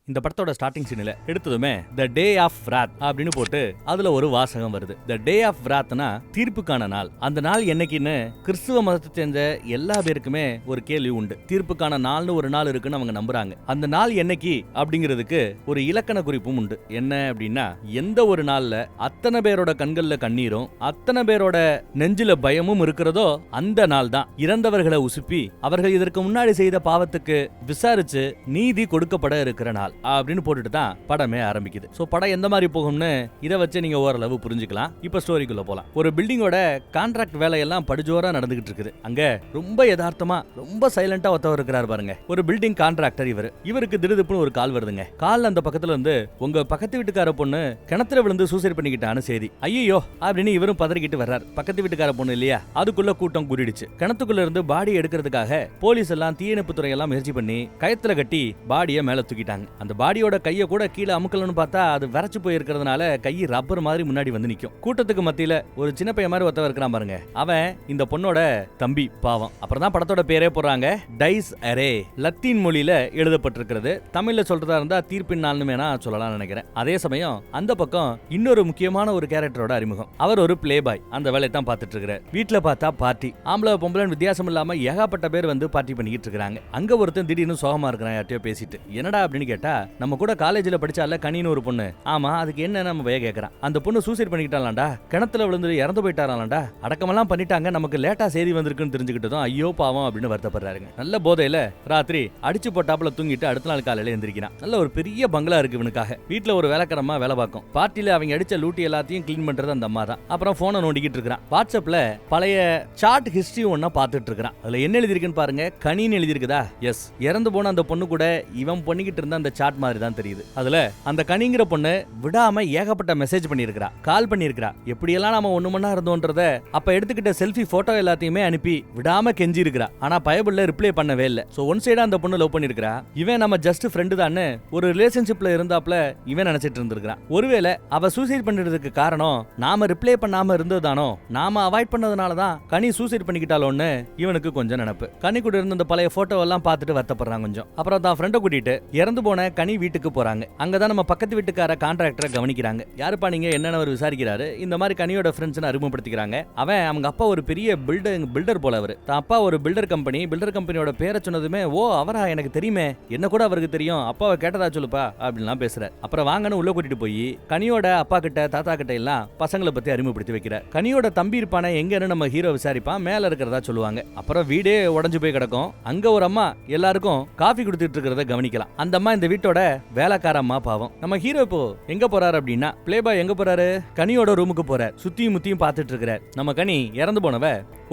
இந்த படத்தோட ஸ்டார்டிங் சீன்ல எடுத்ததுமே த டே ஆஃப் ராத் அப்படின்னு போட்டு அதுல ஒரு வாசகம் வருது. த டே ஆஃப் ராத்னா தீர்ப்புக்கான நாள். அந்த நாள் என்னைக்குன்னு கிறிஸ்துவ மதத்தை சேர்ந்த எல்லா பேருக்குமே ஒரு கேள்வி உண்டு. தீர்ப்புக்கான நாள்னு ஒரு நாள் இருக்குன்னு அவங்க நம்புறாங்க. அந்த நாள் என்னைக்கு அப்படிங்கிறதுக்கு ஒரு இலக்கண குறிப்பும் உண்டு. என்ன அப்படின்னா, எந்த ஒரு நாள்ல அத்தனை பேரோட கண்கள்ல கண்ணீரும் அத்தனை பேரோட நெஞ்சில பயமும் இருக்கிறதோ அந்த நாள் தான் இறந்தவர்களை உசுப்பி அவர்கள் இதற்கு முன்னாடி செய்த பாவத்துக்கு விசாரிச்சு நீதி கொடுக்கப்பட இருக்கிற நாள் அப்படின்னு போட்டுட்டு தான் படமே ஆரம்பிக்குது. சோ படம் எந்த மாதிரி போகும்னு இதை வச்சு நீங்க ஓரளவு புரிஞ்சுக்கலாம். இப்ப ஸ்டோரிக்குள்ள போலாம். ஒரு பில்டிங்கோட கான்ட்ராக்ட் வேலையெல்லாம் படுஜோரா நடந்துகிட்டு இருக்குது. அங்க ரொம்ப யதார்த்தமா ரொம்ப சைலண்டா ஒருத்தவர் இருக்கிறார் பாருங்க. ஒரு பில்டிங் கான்ட்ராக்டர் இவருக்கு திடுதிப்புன்னு ஒரு கால் வருதுங்க. கால் அந்த பக்கத்துல இருந்து உங்க பக்கத்து வீட்டுக்கார பொண்ணு கிணத்துல விழுந்து சூசைட் பண்ணிக்கிட்டான்னு செய்தி. ஐயோ அப்படின்னு இவரும் பதறிக்கிட்டு வர்றார். பக்கத்து வீட்டுக்கார பொண்ணு இல்லையா, அதுக்குள்ள கூட்டம் கூடிடுச்சு. கிணத்துக்குள்ள இருந்து பாடி எடுக்கிறதுக்காக போலீஸ் எல்லாம் தீயணைப்பு துறை எல்லாம் முயற்சி பண்ணி கயத்துல கட்டி பாடியை மேல தூக்கிட்டாங்க. அந்த பாடியோட கைய கூட கீழே அமுக்கலன்னு பார்த்தா அது விரைச்சு போய் இருக்கிறதுனால கை ரப்பர் மாதிரி முன்னாடி வந்து நிக்கும். கூட்டத்துக்கு மத்தியில ஒரு சின்ன பையன் மாதிரி ஒருத்தவர் இருக்கிறான் பாருங்க. அவன் இந்த பொண்ணோட தம்பி பாவம். அப்புறம் தான் படத்தோட பேரே போடுறாங்க, டைஸ் அரே. லத்தீன் மொழியில எழுதப்பட்டிருக்கிறது. தமிழ்ல சொல்றதா இருந்தா தீர்ப்பின் நாள்னு வேணா சொல்லலாம் நினைக்கிறேன். அதே சமயம் அந்த பக்கம் இன்னொரு முக்கியமான ஒரு கேரக்டரோட அறிமுகம். அவர் ஒரு பிளே பாய். அந்த வேலையை தான் பார்த்துட்டு இருக்கிறார். வீட்டுல பார்த்தா பார்ட்டி, ஆம்பளை பொம்பளை வித்தியாசம் இல்லாம ஏகப்பட்ட பேர் வந்து பார்ட்டி பண்ணிக்கிட்டு இருக்காங்க. அங்க ஒருத்தன் திடீர்னு சோகமா இருக்கிறான். யார்ட்டையோ பேசிட்டு என்னடா அப்படின்னு கேட்டா, நம்ம கூட காலேஜ்ல படிச்சால கனின்னு ஒரு பொண்ணு. ஆமா, அதுக்கு என்ன நம்ம பைய கேக்குறான். அந்த பொண்ணு சூசைட் பண்ணிக்கிட்டாலாம்டா, கிணத்துல விழுந்து இறந்து போயிட்டாராம்டா, அடக்கமெல்லாம் பண்ணிட்டாங்க, நமக்கு லேட்டா செய்தி வந்திருக்குன்னு தெரிஞ்சுக்கிட்டதும் ஐயோ பாவம் அப்படின்னு வருத்தப்படுறாருங்க. நல்ல போதையில ராத்திரி அடிச்சு போட்டாப்புல தூங்கிட்டு அடுத்த நாள் காலையில எந்திரிக்கிறான். நல்ல ஒரு பெரிய பங்களா இருக்கு இவனுக்காக. வீட்டுல ஒரு வேலைக்காரமா வேலை பார்க்கும். பார்ட்டில அவங்க அடிச்ச லூட்டி எல்லாத்தையும் கிளீன் பண்றது அந்த அம்மா தான். அப்புறம் போனை நோண்டிக்கிட்டு இருக்கிறான். வாட்ஸ்அப்ல பழைய சாட் ஹிஸ்டரி ஒன்னா பாத்துட்டு இருக்கிறான். அதுல என்ன எழுதிருக்குன்னு பாருங்க, கனின்னு எழுதிருக்குதா. எஸ், இறந்து போன அந்த பொண்ணு கூட இவன் பண்ணிக்கிட்டு இருந்த அந்த சாட் மாதிரி தான் தெரியுது. அதுல அந்த கனிங்கிற பொண்ணு விடாம ஏகப்பட்ட மெசேஜ் பண்ணிருக்கா, கால் பண்ணிருக்கா. எப்படியெல்லாம் நாம ஒண்ணு மணி இருந்தோன்றத அப்ப எடுத்துக்கிட்ட செல்ஃபி போட்டோ எல்லாத்தையுமே அனுப்பி விடாம கெஞ்சி இருக்கா. ஆனா பயபுள்ள ரிப்ளை பண்ணவே இல்ல. சோ ஒன் சைடா அந்த பொண்ணு லவ் பண்ணிருக்கா. இவன் நம்ம ஜஸ்ட் ஃப்ரெண்டு தான் ஒரு ரிலேஷன்ஷிப்ல இருந்தாப்ல இவன் நினைச்சிட்டு இருந்திருக்கான். ஒருவேளை அவ சூசைட் பண்றதுக்கு காரணம் நாம ரிப்ளை பண்ணாம இருந்ததானோ, நாம அவாய்ட் பண்ணதுனாலதான் கனி சூசைட் பண்ணிக்கிட்டாலோன்னு இவனுக்கு கொஞ்சம் நினைப்பு. கனி கூட இருந்த அந்த பழைய போட்டோ எல்லாம் பார்த்துட்டு வருத்தப்படுறான் கொஞ்சம். அப்புறம் தான் ஃப்ரெண்டை கூட்டிட்டு இறந்து போன கனி வீட்டுக்கு போறாங்க. அங்கதான் நம்ம பக்கத்து வீட்டுக்கார கான்ட்ராக்டரை கவனிக்கிறாங்க. யாருப்பா நீங்க என்னன்னு அவர் விசாரிக்கிறாரு. இந்த மாதிரி கனியோட ஃப்ரெண்ட்ஸ் அறிமுகப்படுத்திக்கிறாங்க. அவன் அவங்க அப்பா ஒரு பெரிய பில்டர் போல. அவரு தான் அப்பா ஒரு பில்டர் கம்பெனியோட பேரை சொன்னதுமே, ஓ அவரா, எனக்கு தெரியுமே, என்ன கூட அவருக்கு தெரியும், அப்பாவை கேட்டதா சொல்லுப்பா அப்படின்லாம் பேசுறாரு. அப்புறம் வாங்கன்னு உள்ள கூட்டிட்டு போய் கனியோட அப்பா கிட்ட தாத்தா கிட்ட எல்லாம் பசங்களை பத்தி அறிமுகப்படுத்தி வைக்கிறார். கனியோட தம்பி இருப்பானே எங்கன்னு நம்ம ஹீரோ விசாரிப்பான். மேல இருக்கிறதா சொல்லுவாங்க. அப்புறம் வீடே உடஞ்சு போய் கிடக்கும். அங்க ஒரு அம்மா எல்லாருக்கும் காஃபி கொடுத்துட்டு இருக்கிறத கவனிக்கலாம். அந்த அம்மா இந்த வீட்டோட வேலைக்கார அம்மா பாவம். நம்ம ஹீரோ இப்போ எங்க போறாரு அப்படின்னா, பிளே பாய் எங்க போறாரு, கனியோட ரூமுக்கு போறார். சுத்தியும் முத்தியும் பார்த்துட்டு இருக்கிறார். நம்ம கனி இறந்து போனவ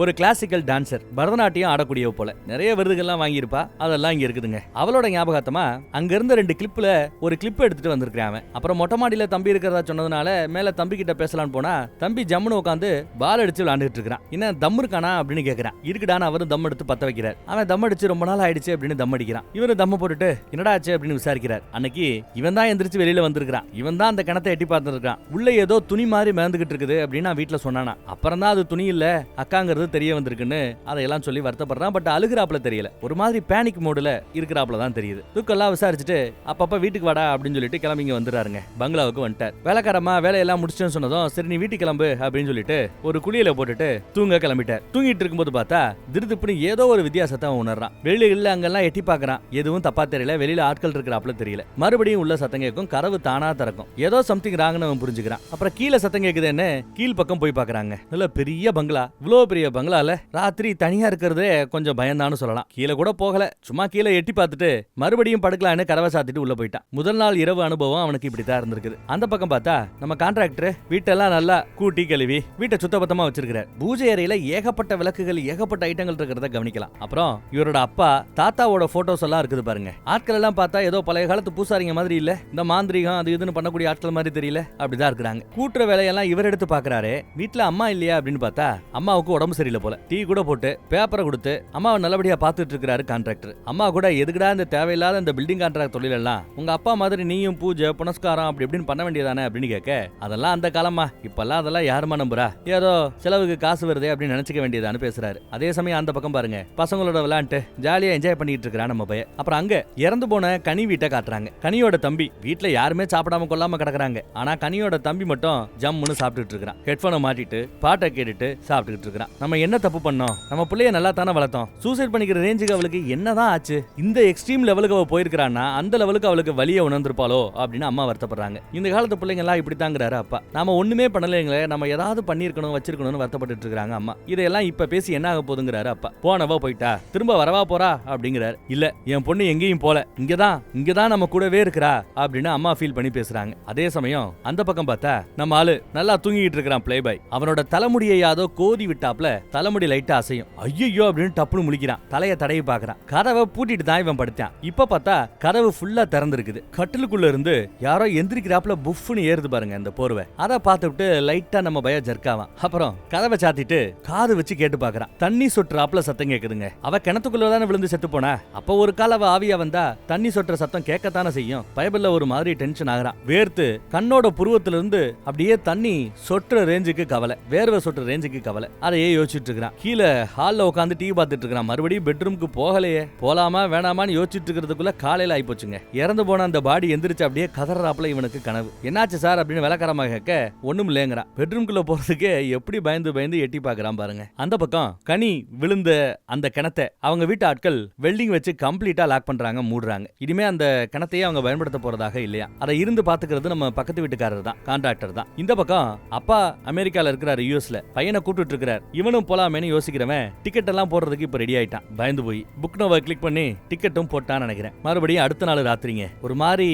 ஒரு கிளாசிக்கல் டான்சர், பரதநாட்டியம் ஆடக்கூடியவ போல. நிறைய விருதுகள்லாம் வாங்கியிருப்பா. அதெல்லாம் இங்க இருக்குதுங்க. அவளோட ஞாபகத்தமா அங்க இருந்த 2 கிளிப்ல ஒரு கிளிப் எடுத்துட்டு வந்திருக்கான். அப்புறம் மொட்டை மாடியில தம்பி இருக்கிறதா சொன்னதுனால மேல தம்பி கிட்ட பேசலான்னு போனா, தம்பி ஜம்முன்னு உட்காந்து பால் அடிச்சு விளையாண்டுட்டு இருக்கான். என்ன தம் இருக்கானா அப்படின்னு கேக்குறான். இருக்குடான்னு அவரும் தம் எடுத்து பத்த வைக்கிறார். அவன் தம் அடிச்சு ரொம்ப நாள் ஆயிடுச்சு அப்படின்னு தம் அடிக்கிறான். இவரு தம்ம போட்டுட்டு என்னடா ஆச்சு அப்படின்னு விசாரிக்கிறார். அன்னைக்கு இவன் தான் எந்திரிச்சு வெளியில வந்திருக்கான். இவன் தான் அந்த கிணத்தை எட்டி பார்த்துருக்கான். உள்ள ஏதோ துணி மாதிரி மிதந்துகிட்டு இருக்குது அப்படின்னு வீட்டுல சொன்னானா. அப்புறம் தான் அது துணி இல்ல அக்காங்கிறது தெரிய வந்திருக்குன்னு அதையெல்லாம் சொல்லி வருத்தப்படுறான். பட் அழுகிறாப்ல தெரியல, ஒரு மாதிரி பேனிக் மோடுல இருக்கிறாப்ல தான் தெரியுது. துக்கெல்லாம் விசாரிச்சுட்டு அப்பப்ப வீட்டுக்கு வாடா அப்படின்னு சொல்லிட்டு கிளம்பிங்க வந்துறாருங்க. பங்களாவுக்கு வந்துட்டார். வேலைக்காரமா வேலையெல்லாம் முடிச்சுன்னு சொன்னதும் சரி நீ வீட்டுக்கு கிளம்பு அப்படின்னு சொல்லிட்டு ஒரு குளியல போட்டுட்டு தூங்க கிளம்பிட்டார். தூங்கிட்டு இருக்கும்போது பார்த்தா திருதுப்புன்னு ஏதோ ஒரு வித்தியாசத்தை உணர்றான். வெளியில அங்கெல்லாம் எட்டி பாக்குறான். எதுவும் தப்பா தெரியல, வெளியில ஆட்கள் இருக்கிறாப்ல தெரியல. மறுபடியும் உள்ள சத்தம் கேட்கும். கதவு தானா திறக்கும். ஏதோ சம்திங் ராங்னு அவன் புரிஞ்சுக்கிறான். அப்புறம் கீழே சத்தம் கேக்குதுன்னு கீழ் பக்கம் போய் பாக்குறாங்க. நல்ல பெரிய பங்களா. இவ்வளவு பெரிய பங்களால ராத்திரி தனியா இருக்கிறதே கொஞ்சம் பயந்தான்னு சொல்லலாம். கீழே கூட போகல, சும்மா கீழே எட்டி பார்த்துட்டு மறுபடியும் படுக்கலான்னு கதவை சாத்திட்டு உள்ள போயிட்டான். முதல் நாள் இரவு அனுபவம் அவனுக்கு இப்படித்தான் இருந்திருக்குது. அந்த பக்கம் பார்த்தா நம்ம கான்ட்ராக்டர் வீட்டெல்லாம் நல்லா கூட்டி கழுவி வீட்டை சுத்தபத்தமா வச்சிருக்கிறார். பூஜை அறையில ஏகப்பட்ட விளக்குகள், ஏகப்பட்ட ஐட்டங்கள் இருக்கிறத கவனிக்கலாம். அப்புறம் இவரோட அப்பா தாத்தாவோட போட்டோஸ் எல்லாம் இருக்குது பாருங்க. ஆட்கள் எல்லாம் பார்த்தா ஏதோ பழைய காலத்து பூசாரிங்க மாதிரி இல்ல, இந்த மாந்திரிகம் அது இதுன்னு பண்ணக்கூடிய ஆட்கள் மாதிரி தெரியல, அப்படிதான் இருக்கிறாங்க. கூட்டுற வேலையெல்லாம் இவர் எடுத்து பாக்குறாரு. வீட்டுல அம்மா இல்லையா அப்படின்னு பார்த்தா அம்மாவுக்கு உடம்பு சரியில்லை போல. டீ கூட போட்டு பேப்பரை கொடுத்து அம்மாவை நல்லபடியா பார்த்துட்டு இருக்கிறாரு கான்ட்ராக்டர். அம்மா கூட எதுக்குடா இந்த தேவையில்லாத இந்த பில்டிங் கான்ட்ராக்ட் தொழில் எல்லாம், உங்க அப்பா மாதிரி நீயும் பூஜை புனஸ்காரம் அப்படி இப்படின்னு பண்ண வேண்டியதானே அப்படின்னு கேட்க, அதெல்லாம் அந்த காலமா, இப்பெல்லாம் அதெல்லாம் யாருமா நம்புறா, ஏதோ செலவுக்கு காசு வருதே அப்படின்னு நினைச்சுக்க வேண்டியதான்னு பேசுறாரு. அதே சமயம் அந்த பக்கம் பாருங்க, பசங்களோட விளையாண்டு ஜாலியா என்ஜாய் பண்ணிட்டு இருக்கிறான் நம்ம பையன். அப்புறம் அங்க இறந்து போன கனி வீட்டை வீட்டை காட்டுறாங்க. கனியோட தம்பி வீட்டுல யாருமே சாப்பிடாம கொள்ளாம கிடக்குறாங்க. ஆனா கனியோட தம்பி மட்டும் ஜம்முன்னு சாப்பிட்டுட்டு இருக்கான். ஹெட்போனை மாட்டிட்டு பாட்டை கேட்டுட்டு சாப்பிட்டுட்டு இருக்கான். நம்ம என்ன தப்பு பண்ணோம்? நம்ம பிள்ளைய நல்லா தானே வளர்த்தோம். சூசைட் பண்ணிக்கிற ரேஞ்சுக்கு அவளுக்கு என்னதான் ஆச்சு? இந்த எக்ஸ்ட்ரீம் லெவலுக்கு அவ போயிருக்கான்னா அந்த லெவலுக்கு அவளுக்கு வலியை உணர்ந்திருப்பாளோ அப்படின்னு அம்மா வருத்தப்படுறாங்க. இந்த காலத்து பிள்ளைங்க எல்லாம் இப்படி தாங்கிறாரு அப்பா. நாம ஒண்ணுமே பண்ணலைங்களே, நம்ம ஏதாவது பண்ணிருக்கணும் வச்சிருக்கணும்னு வருத்தப்பட்டு இருக்காங்க அம்மா. இதெல்லாம் இப்ப பேசி என்ன ஆக போதுங்கிறாரு அப்பா. போனவா போயிட்டா திரும்ப வரவா போறா அப்படிங்கிறாரு. இல்ல என் பொண்ணு எங்கேயும் போல, இங்கதான் நம்ம கூடவே இருக்கிறா அப்படின்னு அம்மா ஃபீல் பண்ணி பேசுறாங்க. அதே சமயம் அந்த பக்கம் பார்த்தா நம்ம ஆளு நல்லா தூங்கிட்டு இருக்கிறான் பிளே பாய். அவனோட தலைமுடியை யாதோ கோதி விட்டாப்ல தலைமுடி லைட்டா அசையும். ஐயோ அப்படின்னு டப்புன்னு முழிக்கிறான். தலையை தடவி பாக்குறான். கதவை பூட்டிட்டு தான் இவன் படுத்தான். இப்ப பார்த்தா கதவு ஃபுல்லா திறந்திருக்குது. கட்டிலுக்குள்ள இருந்து யாரோ எந்திரிக்கிறாப்ல புஃப்னு ஏறுது பாருங்க அந்த போர்வை. அதை பார்த்துட்டு லைட்டா நம்ம பய ஜர்க்காவான். அப்புறம் கதவை சாத்திட்டு காது வச்சு கேட்டு பாக்குறான். தண்ணி சொட்டுறாப்ல சத்தம் கேக்குதுங்க. அவ கிணத்துக்குள்ளதானே விழுந்து செத்து போனா. அப்ப ஒரு கால அவ ஆவியா வந்தா தண்ணி சொட்டுற சத்தம் கேட்கத்தானே செய்யும். பைபிள்ல ஒரு மாதிரி டென்ஷன் ஆகுறான். வேர்த்து கண்ணோட புருவத்துல இருந்து அப்படியே தண்ணி சொட்டுற ரேஞ்சுக்கு கவலை, வேர்வை சொட்டுற ரேஞ்சுக்கு கவலை. அதையே யோசிச்சுட்டு இருக்கான். கீழே ஹால்ல உட்காந்து டிவி பார்த்துட்டு இருக்கான். மறுபடியும் பெட்ரூமுக்கு போகலையே, போலாமா வேணாமான்னு யோசிச்சுட்டு இருக்கிறதுக்குள்ள காலையில ஆயிப்போச்சுங்க. இறந்து போன அந்த பாடி எந்திரிச்சு அப்படியே கதறாப்ல இவனுக்கு கனவு. என்னாச்சு சார் அப்படின்னு விளக்கரமாக கேட்க ஒண்ணும் இல்லைங்கிறான். பெட்ரூம்குள்ள போறதுக்கே எப்படி பயந்து பயந்து எட்டி பாக்குறான் பாருங்க. அந்த பக்கம் கனி விழுந்த அந்த கிணத்தை அவங்க வீட்டு ஆட்கள் வெல்டிங் வச்சு கம்ப்ளீட்டா லாக் பண்றாங்க, மூடுறாங்க. இனிமே அந்த கிணத்தையே அவங்க பயன்படுத்த போறதாக இல்லையா. அதை இருந்து பாத்துக்கிறது நம்ம பக்கத்து வீட்டுக்காரர் தான், கான்ட்ராக்டர் தான். இந்த பக்கம் அப்பா அமெரிக்கால இருக்கிறாரு, யூஎஸ்ல. பையனை கூப்பிட்டு இருக்கிறார். இவனும் போலாமேன்னு யோசிக்கிறவன் டிக்கெட் எல்லாம் போடுறதுக்கு இப்ப ரெடி ஆயிட்டான். பயந்து போய் புக் நோவை கிளிக் பண்ணி டிக்கெட்டும் போட்டான்னு நினைக்கிறேன். மறுபடியும் அடுத்த நாள் ராத்திரிங்க ஒரு மாதிரி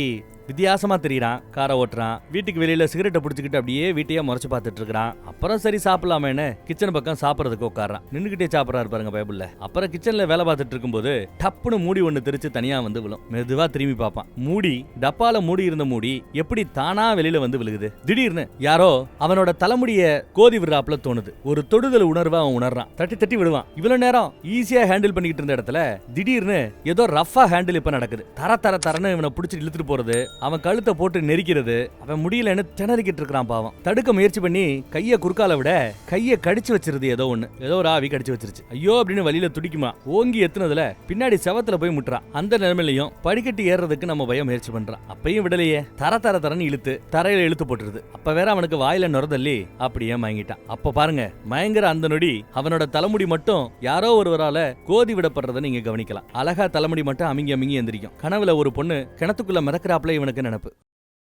வித்தியாசமா தெரியுறான். காரை ஓட்டுறான். வீட்டுக்கு வெளியில சிகரெட்டை பிடிச்சிக்கிட்டு அப்படியே வீட்டையே முறைச்சு பார்த்துட்டு இருக்கான். அப்புறம் சரி சாப்பிடலாமேன்னு கிச்சன் பக்கம் சாப்பிடறதுக்கு உட்காரான். நின்னுகிட்டே சாப்பிடறாரு பாருங்க பைபிள்ல. அப்புறம் கிச்சன்ல வேலை பார்த்துட்டு இருக்கும்போது டப்புன்னு மூடி ஒண்ணு தெரிச்சு தனியா வந்து விழும். மெதுவா திரும்பி பார்ப்பான். மூடி டப்பால மூடி இருந்த மூடி எப்படி தானா வெளியில வந்து விழுகுது. திடீர்னு யாரோ அவனோட தலைமுடிய கோதி விடுறாப்ல தோணுது. ஒரு தொடுதல் உணர்வை அவன் உணர்றான். தட்டி தட்டி விடுவான். இவ்வளவு நேரம் ஈஸியா ஹேண்டில் பண்ணிக்கிட்டு இருந்த இடத்துல திடீர்னு ஏதோ ரஃபா ஹேண்டில் இப்ப நடக்குது. தரன்னு இவனை பிடிச்சி இழுத்துட்டு போறது, அவன் கழுத்தை போட்டு நெரிக்கிறது. அவன் முடியலன்னு திணறிக்கிட்டு இருக்கிறான் பாவம். தடுக்க முயற்சி பண்ணி கைய குறுக்கால விட கைய கடிச்சு வச்சிருது. ஏதோ ஒரு ஆவி கடிச்சு வச்சிருச்சு. ஐயோ அப்படின்னு வழியில துடிக்குமா. ஓங்கி எத்துனதுல பின்னாடி செவத்துல போய் முட்டுறான். அந்த நிலைமையிலையும் படிக்கட்டு ஏறதுக்கு நம்ம பயம் முயற்சி பண்றான். அப்பையும் விடலையே. தரன்னு இழுத்து தரையில இழுத்து போட்டுருது. அப்ப வேற அவனுக்கு வாயில நுரதள்ளி அப்படியே மயங்கிட்டான். அப்ப பாருங்க மயங்குற அந்த நொடி அவனோட தலைமுடி மட்டும் யாரோ ஒருவரால கோதி விடப்படுறத நீங்க கவனிக்கலாம். அழகா தலைமுடி மட்டும் அமிங்கி எந்திரிக்கும். கனவுல ஒரு பொண்ணு கிணத்துக்குள்ள மிதக்கிறாப்ல இவனுக்கு நினைப்பு.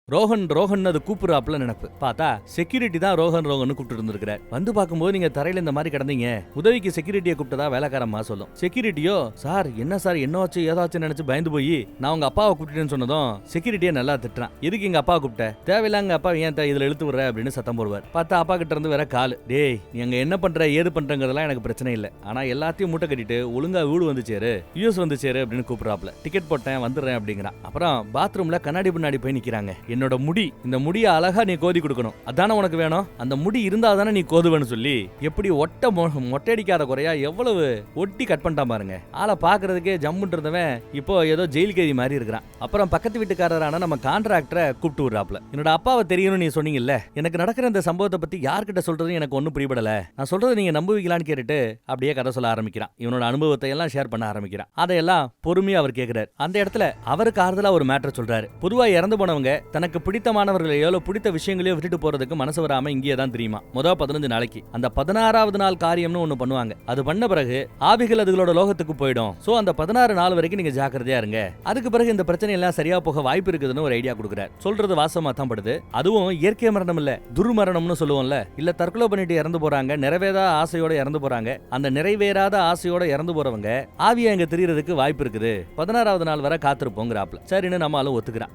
ரோஹன் அது கூப்பிடுறாப்ல நினைப்பு. பார்த்தா செக்யூரிட்டி தான் ரோஹன் கூப்பிட்டு இருந்திருக்கிறார். வந்து பார்க்கும்போது நீங்க தரையில இந்த மாதிரி கிடந்தீங்க, உதவிக்கு செக்யூரிட்டியை கூப்பிட்டதா வேலைக்காரம்மா சொல்லும். செக்யூரிட்டியோ சார் என்ன சார் என்னாச்சு ஏதாச்சும் நினைச்சு பயந்து போய் நான் உங்க அப்பாவை கூப்பிட்டேன்னு சொன்னதும் செக்யூரிட்டியை நல்லா திட்டுறான். எதுக்கு எங்க அப்பாவை கூப்பிட்ட, தேவையில்லாங்க அப்பா ஏன் இதுல இழுத்து விடுற அப்படின்னு சத்தம் போடுவார். பார்த்தா அப்பா கிட்ட இருந்து வேற கால். டேய் நீ அங்க என்ன பண்ற ஏது பண்றங்கிறதெல்லாம் எனக்கு பிரச்சனை இல்லை, ஆனா எல்லாத்தையும் மூட்டை கட்டிட்டு ஒழுங்கா வீடு வந்து சேரு, யூஎஸ் வந்து சேரு அப்படின்னு கூப்பிடுறாப்ல. டிக்கெட் போட்டேன் வந்துடுறேன் அப்படிங்கிறான். அப்புறம் பாத்ரூம்ல கண்ணாடி பின்னாடி போய் நிக்கிறாங்க. என்னோட முடி, இந்த முடியை அழகா நீ கோதி கொடுக்கணும், அதானே உனக்கு வேணும், அந்த முடி இருந்தா தானே நீ கோதுவன்னு சொல்லி எப்படி மொட்டையடிக்காத குறையா எவ்வளவு ஒட்டி கட் பண்ணிட்டான் பாருங்க. ஆளை பாக்குறதுக்கே ஜம்முன்றதவன் இப்போ ஏதோ ஜெயில் கைதி மாதிரி இருக்கிறான். அப்புறம் பக்கத்து வீட்டுக்காரரான நம்ம கான்ட்ராக்டரை கூப்பிட்டு விடுறாப்ல. என்னோட அப்பாவை தெரியும்னு நீ சொன்னீங்கல்ல, எனக்கு நடக்கிற இந்த சம்பவத்தை பத்தி யார்கிட்ட சொல்றது எனக்கு ஒன்னும் புரியப்படல, நான் சொல்றது நீங்க நம்புவீங்களான்னு கேட்டுட்டு அப்படியே கதை சொல்ல ஆரம்பிக்கிறான். இவனோட அனுபவத்தை எல்லாம் ஷேர் பண்ண ஆரம்பிக்கிறான். அதையெல்லாம் பொறுமையா அவர் கேட்கிறார். அந்த இடத்துல அவருக்கு ஆறுதலா ஒரு மேட்டர் சொல்றாரு. பொதுவா இறந்து போனவங்க தனக்கு பிடித்தமானவர்களையோ பிடித்த விஷயங்களையோ விட்டுட்டு போறதுக்கு மனசு வராம இங்கே தான் தெரியுமா. முதல் 15 நாளைக்கு அந்த 16வது நாள் காரியம்னு ஒண்ணு பண்ணுவாங்க. அது பண்ண பிறகு ஆவிகள் அதுகளோட லோகத்துக்கு போயிடும். சோ அந்த 16 நாள் வரைக்கும் நீங்க ஜாக்கிரதையா இருங்க. அதுக்கு பிறகு இந்த பிரச்சனை எல்லாம் சரியா போக வாய்ப்பு இருக்குதுன்னு ஒரு ஐடியா கொடுக்குறாரு. சொல்றது வாசமா தான் படுது. அதுவும் இயற்கை மரணம் இல்ல, துர்மரணம்னு சொல்லுவோம்ல, இல்ல தற்கொலை பண்ணிட்டு இறந்து போறாங்க, நிறைவேறாத ஆசையோட இறந்து போறாங்க. அந்த நிறைவேறாத ஆசையோட இறந்து போறவங்க ஆவியா அங்க தெரியறதுக்கு வாய்ப்பு இருக்குது. 16வது நாள் வரை காத்திருப்போங்கிறாப்ல. சரின்னு நம்மளும் ஒத்துக்கிறான்.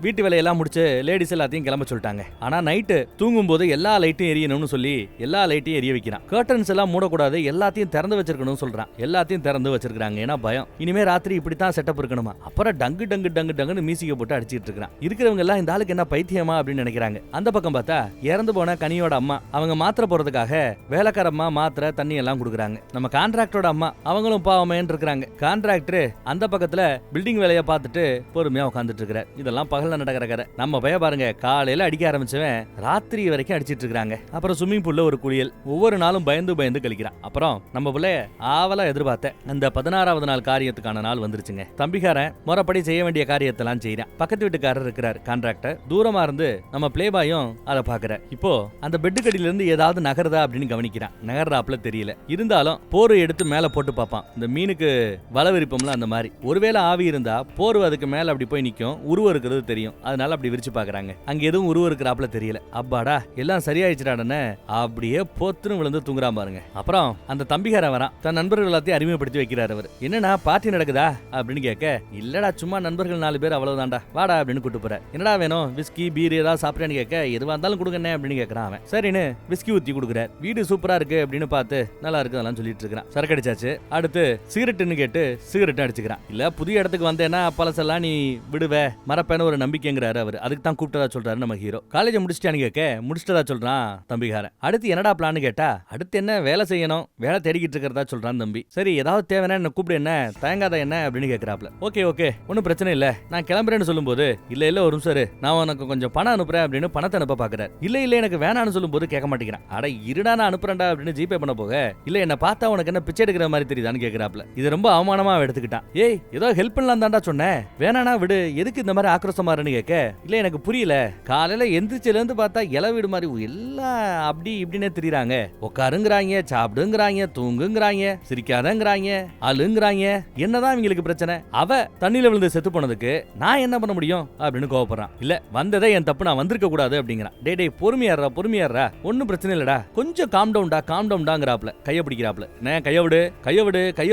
வீட்டு வேலையெல்லாம் முடிச்சு லேடிஸ் எல்லாத்தையும் கிளம்ப சொல்லிட்டாங்க. ஆனா நைட்டு தூங்கும் போது எல்லா லைட்டும் எரியணும்னு சொல்லி எல்லா லைட்டையும் எரிய வைக்கிறான். கர்டன்ஸ் எல்லாம் மூடக்கூடாது, எல்லாத்தையும் திறந்து வச்சிருக்கணும்னு சொல்றான். எல்லாத்தையும் திறந்து வச்சிருக்காங்க. ஏன்னா பயம், இனிமே ராத்திரி இப்படித்தான் செட்டப் இருக்கணுமா. அப்புறம் டங்கு மியூசிக்கை போட்டு அடிச்சிட்டு இருக்கான். இருக்கிறவங்க எல்லாம் இந்த ஆளுக்கு என்ன பைத்தியமா அப்படின்னு நினைக்கிறாங்க. அந்த பக்கம் பார்த்தா இறந்து போன கனியோட அம்மா அவங்க மாத்திரை போறதுக்காக வேலைக்காரம்மா மாத்திரை தண்ணி எல்லாம் கொடுக்குறாங்க. நம்ம கான்ட்ராக்டரோட அம்மா அவங்களும் பாவமேன்னு இருக்காங்க. கான்ட்ராக்டர் அந்த பக்கத்துல பில்டிங் வேலையை பார்த்துட்டு பொறுமையா உட்காந்துட்டு இருக்கிறார். இதெல்லாம் பகல்ல நடக்கிற கதை. நம்ம பைய பாருங்க, காலையில அடிக்க ஆரம்பிச்சவன் ராத்திரி வரைக்கும் அடிச்சிட்டு இருக்காங்க. அப்புறம் ஸ்விம்மிங் பூல்ல ஒரு குளியல், ஒவ்வொரு நாளும் பயந்து பயந்து கழிக்கிறான். அப்புறம் நம்ம பிள்ளை ஆவலா எதிர்பார்த்த அந்த 16வது நாள் காரியத்துக்கான நாள் வந்துருச்சுங்க. தம்பிக்காரன் முறைப்படி செய்ய வேண்டிய காரியத்தெல்லாம் செய்யறான். பக்கத்து வீட்டுக்காரர் இருக்கிறார் கான்ட்ராக்டர், தூரமா இருந்து நம்ம பிளே பாயும் அதை பாக்குற. இப்போ அந்த பெட்டு கடியில இருந்து ஏதாவது நகருதா அப்படின்னு கவனிக்கிறான். நகர்றாப்புல தெரியல. இருந்தாலும் போர்வை எடுத்து மேல போட்டு பார்ப்பான். இந்த மீனுக்கு வலை விரிப்போம்ல அந்த மாதிரி. ஒருவேளை ஆவி இருந்தா போர்வை அதுக்கு மேல அப்படி போய் நிக்கும், உருவம் இருக்கிறது தெரியும். அதனால அப்படி விரிச்சு பாக்குறாங்க. அங்க எதுவும் உருவம் இருக்கிறாப்புல தெரியல. அப்பாடா எல்லாம் சரியாயிடுச்சுடானே அப்படியே போத்துன்னு விழுந்து தூங்குறான் பாருங்க. அப்புறம் அந்த தம்பிகாரன் வரான். தன் நண்பர்கள் எல்லாத்தையும் அறிமுகப்படுத்தி வைக்கிறார். அவர் என்னன்னா பார்ட்டி நடக்குதா அப்படின்னு கேட்க, இல்லடா சும்மா நண்பர்கள் 4 பேர் அவ்வளவுதான்டா, வாடா அப்படின்னு கூட்டு போற. என்னடா வேணும், விஸ்கி பீர் ஏதாவது சாப்பிட்றேன்னு கேட்க, எதுவா இருந்தாலும் கொடுங்கண்ணே அப்படின்னு கேட்கறான் அவன். சரின்னு விஸ்கி ஊத்தி கொடுக்குறார். வீடு சூப்பரா இருக்கு அப்படின்னு பார்த்து நல்லா இருக்கு அதெல்லாம் சொல்லிட்டு இருக்கிறான். சரக்கு அடிச்சாச்சு. அடுத்து சிகரெட்டுன்னு கேட்டு சிகரெட் அடிச்சுக்கிறான். இல்ல புதிய இடத்துக்கு வந்தேன்னா பழசெல்லாம் நீ விடுவ மறப்பேன்னு ஒரு நம்பிக்கைங்கிறாரு அவர். அதுக்கு தான் கூப்பிட்டதா சொல்றாரு நம்ம ஹீரோ. காலேஜ் முடிச்சிட்டான்னு கேட்க, முடிச்சிட்டதா சொல்றான் தம்பிகாரன். அடுத்து என்னடா பிளான் கேட்டா, அடுத்து என்ன வேலை செய்யணும், வேலை தேடிக்கிட்டு இருக்கிறதா சொல்றான் தம்பி. சரி ஏதாவது தேவைன்னா என்ன கூப்பிடு, என்ன தயங்காத என்ன அப்படின்னு கேட்கறாப்ல. ஓகே ஓகே ஒன்னும் பிரச்சனை இல்ல, நான் கிளம்புறேன்னு சொல்லும்போது இல்ல ஒரு நிமிஷம் நான் உனக்கு கொஞ்சம் பணம் அனுப்புறேன் அப்படின்னு பணத்தை அனுப்ப பாக்குறாரு. இல்ல எனக்கு வேணான்னு சொல்லும்போது கேட்க மாட்டேங்கிறான். அட இருடா நான் அனுப்புறேன்டா அப்படின்னு ஜிபே பண்ண போக, இல்ல என்ன பார்த்தா உனக்கு என்ன பிச்சை எடுக்கிற மாதிரி தெரியுதான்னு கேட்கறாப்ல. இது ரொம்ப அவமானமா எடுத்துக்கிட்டான். ஏய் ஏதோ ஹெல்ப் பண்ணலாம் தான்டா சொன்னேன், வேணானா விடு, எதுக்கு இந்த மாதிரி ஆக்ரோஷமாறன்னு கேட்க, இல்ல எனக்கு புரியல, காலையில எந்திரிச்சில இருந்து பார்த்தா இலை வீடு மாதிரி எல்லாம் அப்படி இப்படின்னே தெரியுறாங்க, உட்காருங்கிறாங்க, சாப்பிடுங்கிறாங்க, தூங்குங்கிறாங்க, சிரிக்காதங்கிறாங்க, அழுங்கிறாங்க, என்னதான் இவங்களுக்கு பிரச்சனை? அவ தண்ணியில விழுந்து செத்து போனதுக்கு நான் என்ன பண்ண முடியும் அப்படின்னு கோவப்படுறான். இல்ல வந்ததே என் தப்பு, நான் வந்திருக்க கூடாது அப்படிங்கிறான். டேய் பொறுமையாடுறா ஒன்னும் பிரச்சனை இல்லடா, கொஞ்சம் காம் டவுன்டாங்கிறாப்ல. கைய பிடிக்கிறாப்ல. நான் கைய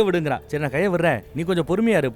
விடுங்கிறான். சரி நான் கைய விடுறேன், நீ கொஞ்சம் பொறுமையாரு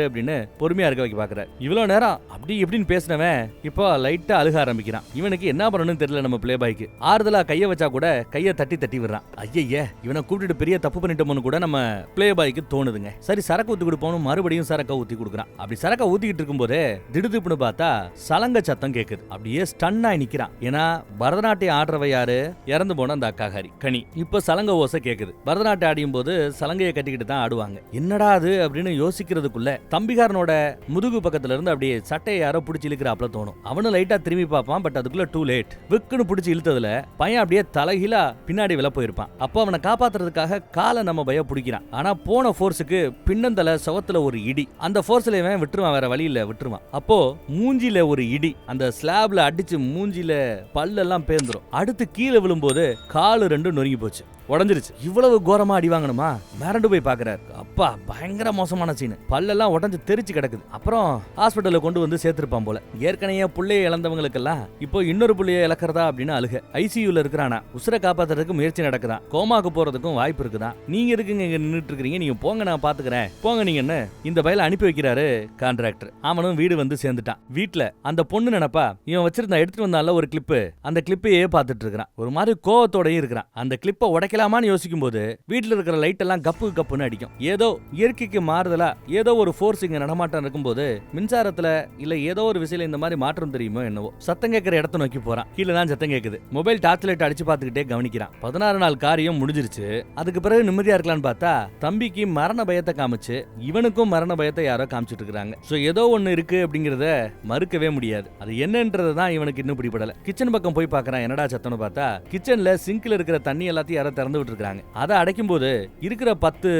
அப்படின்னு பொறுமையா இருக்க வைக்க பாக்குற. இவ்வளவு நேரம் அப்படி எப்படின்னு பேசினவன் இப்போ லைட்டா அழுக ஆரம்பிக்கிறான். இவனுக்கு என்ன பண்ணணும்னு தெரியல. நம்ம பிளே பாய்க்கு ஆறுதலா கைய வச்சா கூட கைய தட்டி விடுறான். ஐயே இவனை கூப்பிட்டு பெரிய தப்பு பண்ணிட்டோம்னு கூட நம்ம பிளே பாய்க்கு தோணுதுங்க. சரி சரக்கு ஊத்தி கொடுப்போம், மறுபடியும் சரக்க ஊத்தி கொடுக்குறான். அப்படி சரக்க ஊத்திக்கிட்டு இருக்கும் போதே திடுதிப்புன்னு பார்த்தா சலங்க சத்தம் கேக்குது. அப்படியே ஸ்டன் ஆகி நிக்கிறான். ஏன்னா பரதநாட்டியம் ஆடுறவ யாரு, இறந்து போன அந்த அக்காகாரி கனி. இப்ப சலங்க ஓசை கேக்குது. பரதநாட்டியம் ஆடியும் போது சலங்கையை கட்டிக்கிட்டு தான் ஆடுவாங்க. என்னடா அது அப்படின்னு யோசிக்கிறதுக்குள்ள தம்பிகாரனோட முதுகு பக்கத்துல இருந்து அப்படியே சட்டையை யாரோ பிடிச்சி இழுக்கிறாப்ல தோணும். அவனும் லைட்டா திரும்பி பார்ப்பான். பட் அதுக்குள்ள டூ லேட். விக்குன்னு பிடிச்சி இழுத்ததுல பையன் அப்படியே தலைகீழா பின்னாடி வில போயிருப்பான். அப்போ அவனை காப்பாத்துறதுக்காக காலை நம்ம பைய பிடிக்கிறான். ஆனா போன போர்ஸுக்கு பின்னந்தல சவத்துல ஒரு இடி. அந்த போர்ஸ்ல இவன் விட்டுருவான், வேற வழி இல்ல விட்டுருவான். அப்போ மூஞ்சில ஒரு இடி, அந்த ஸ்லாப்ல அடிச்சு மூஞ்சில பல்லெல்லாம் பேந்துரும். அடுத்து கீழே விழும்போது காலு 2 நொறுங்கி போச்சு, உடஞ்சிருச்சு. இவ்வளவு கோரமா அடி வாங்கணுமா? மிரண்டு போய் பாக்குறாரு. அப்பா பயங்கர மோசமான சீன். பல்லெல்லாம் உடஞ்சு தெரிச்சு கிடக்குது. அப்புறம் ஹாஸ்பிட்டல்ல கொண்டு வந்து சேர்த்திருப்பான் போல. ஏற்கனவே புள்ளைய இழந்தவங்களுக்கெல்லாம் இப்போ இன்னொரு புள்ளைய இழக்கிறதா அப்படின்னு அழுக. ஐசியூல இருக்கிறானா, உசுரை காப்பாத்துறதுக்கு முயற்சி நடக்குதான், கோமாக்கு போறதுக்கும் வாய்ப்பு இருக்குதான். நீங்க இருக்குங்க இங்க நின்றுட்டு இருக்கீங்க, நீங்க போங்க நான் பாத்துக்கிறேன், போங்க நீங்கன்னு இந்த பையில அனுப்பி வைக்கிறாரு கான்ட்ராக்டர். அவனும் வீடு வந்து சேர்ந்துட்டான். வீட்டுல அந்த பொண்ணு நினைப்பா, இவன் வச்சிருந்தா எடுத்துட்டு வந்தால ஒரு கிளிப்பு, அந்த கிளிப்பையே பார்த்துட்டு இருக்கிறான். ஒரு மாதிரி கோவத்தோடயும் இருக்கிறான். அந்த கிளிப்பை உடைக்கலாமான்னு யோசிக்கும் போது வீட்டுல இருக்கிற லைட் எல்லாம் கப்புன்னு அடிக்கும். ஏதோ இயற்கைக்கு மாறுதலா ஏதோ ஒரு ஃபோர்ஸ் இங்க நடமாட்டம் இருக்கும்போது மின்சாரத்துல இல்ல ஏதோ ஒரு விசையில இந்த மாதிரி மாற்றம் தெரியுமோ என்னவோ. சத்தம் கேட்கிற இடத்த நோக்கி போறான். கீழே தான் சத்தம் கேக்குது. மொபைல் டார்ச் லைட் அடிச்சு பார்த்துக்கிட்டே கவனிக்கிறான். 16 நாள் காரியம் முடிஞ்சிருச்சு. அதுக்கு பிறகு நிம்மதியா இருக்கலாம்னு பார்த்தா தம்பிக்கு மரண பயத்தை காமிச்சு இவனுக்கும் மரண பயத்தை யாரோ காமிச்சிட்டு இருக்காங்க. சோ ஏதோ ஒண்ணு இருக்கு அப்படிங்கறத மறுக்கவே முடியாது. அது என்னன்றது தான் இவனுக்கு இன்னும் பிடிபடல. கிச்சன் பக்கம் போய் பார்க்கறான். என்னடா சத்தம்னு பார்த்தா கிச்சன்ல சிங்க்ல இருக்கிற தண்ணி எல்லாத்தையும் யாரோ திறந்து விட்டு இருக்காங்க. அதை அடைக்கும் போது இருக்கிற 10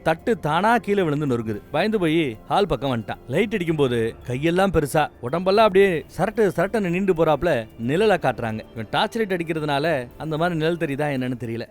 தட்டு தானா கீழே விழுந்து நொறுங்குது. பயந்து போய் ஹால் பக்கம் வந்துட்டான். லைட் அடிக்கும் போது கையெல்லாம் பெருசா, உடம்பெல்லாம் அப்படியே சரட்டு நின்று போறாப்ல நிழலை காட்டுறாங்க. இவன் டார்ச் லைட் அடிக்கிறதுனால அந்த மாதிரி நிழல் தெரியுதா என்னன்னு தெரியல.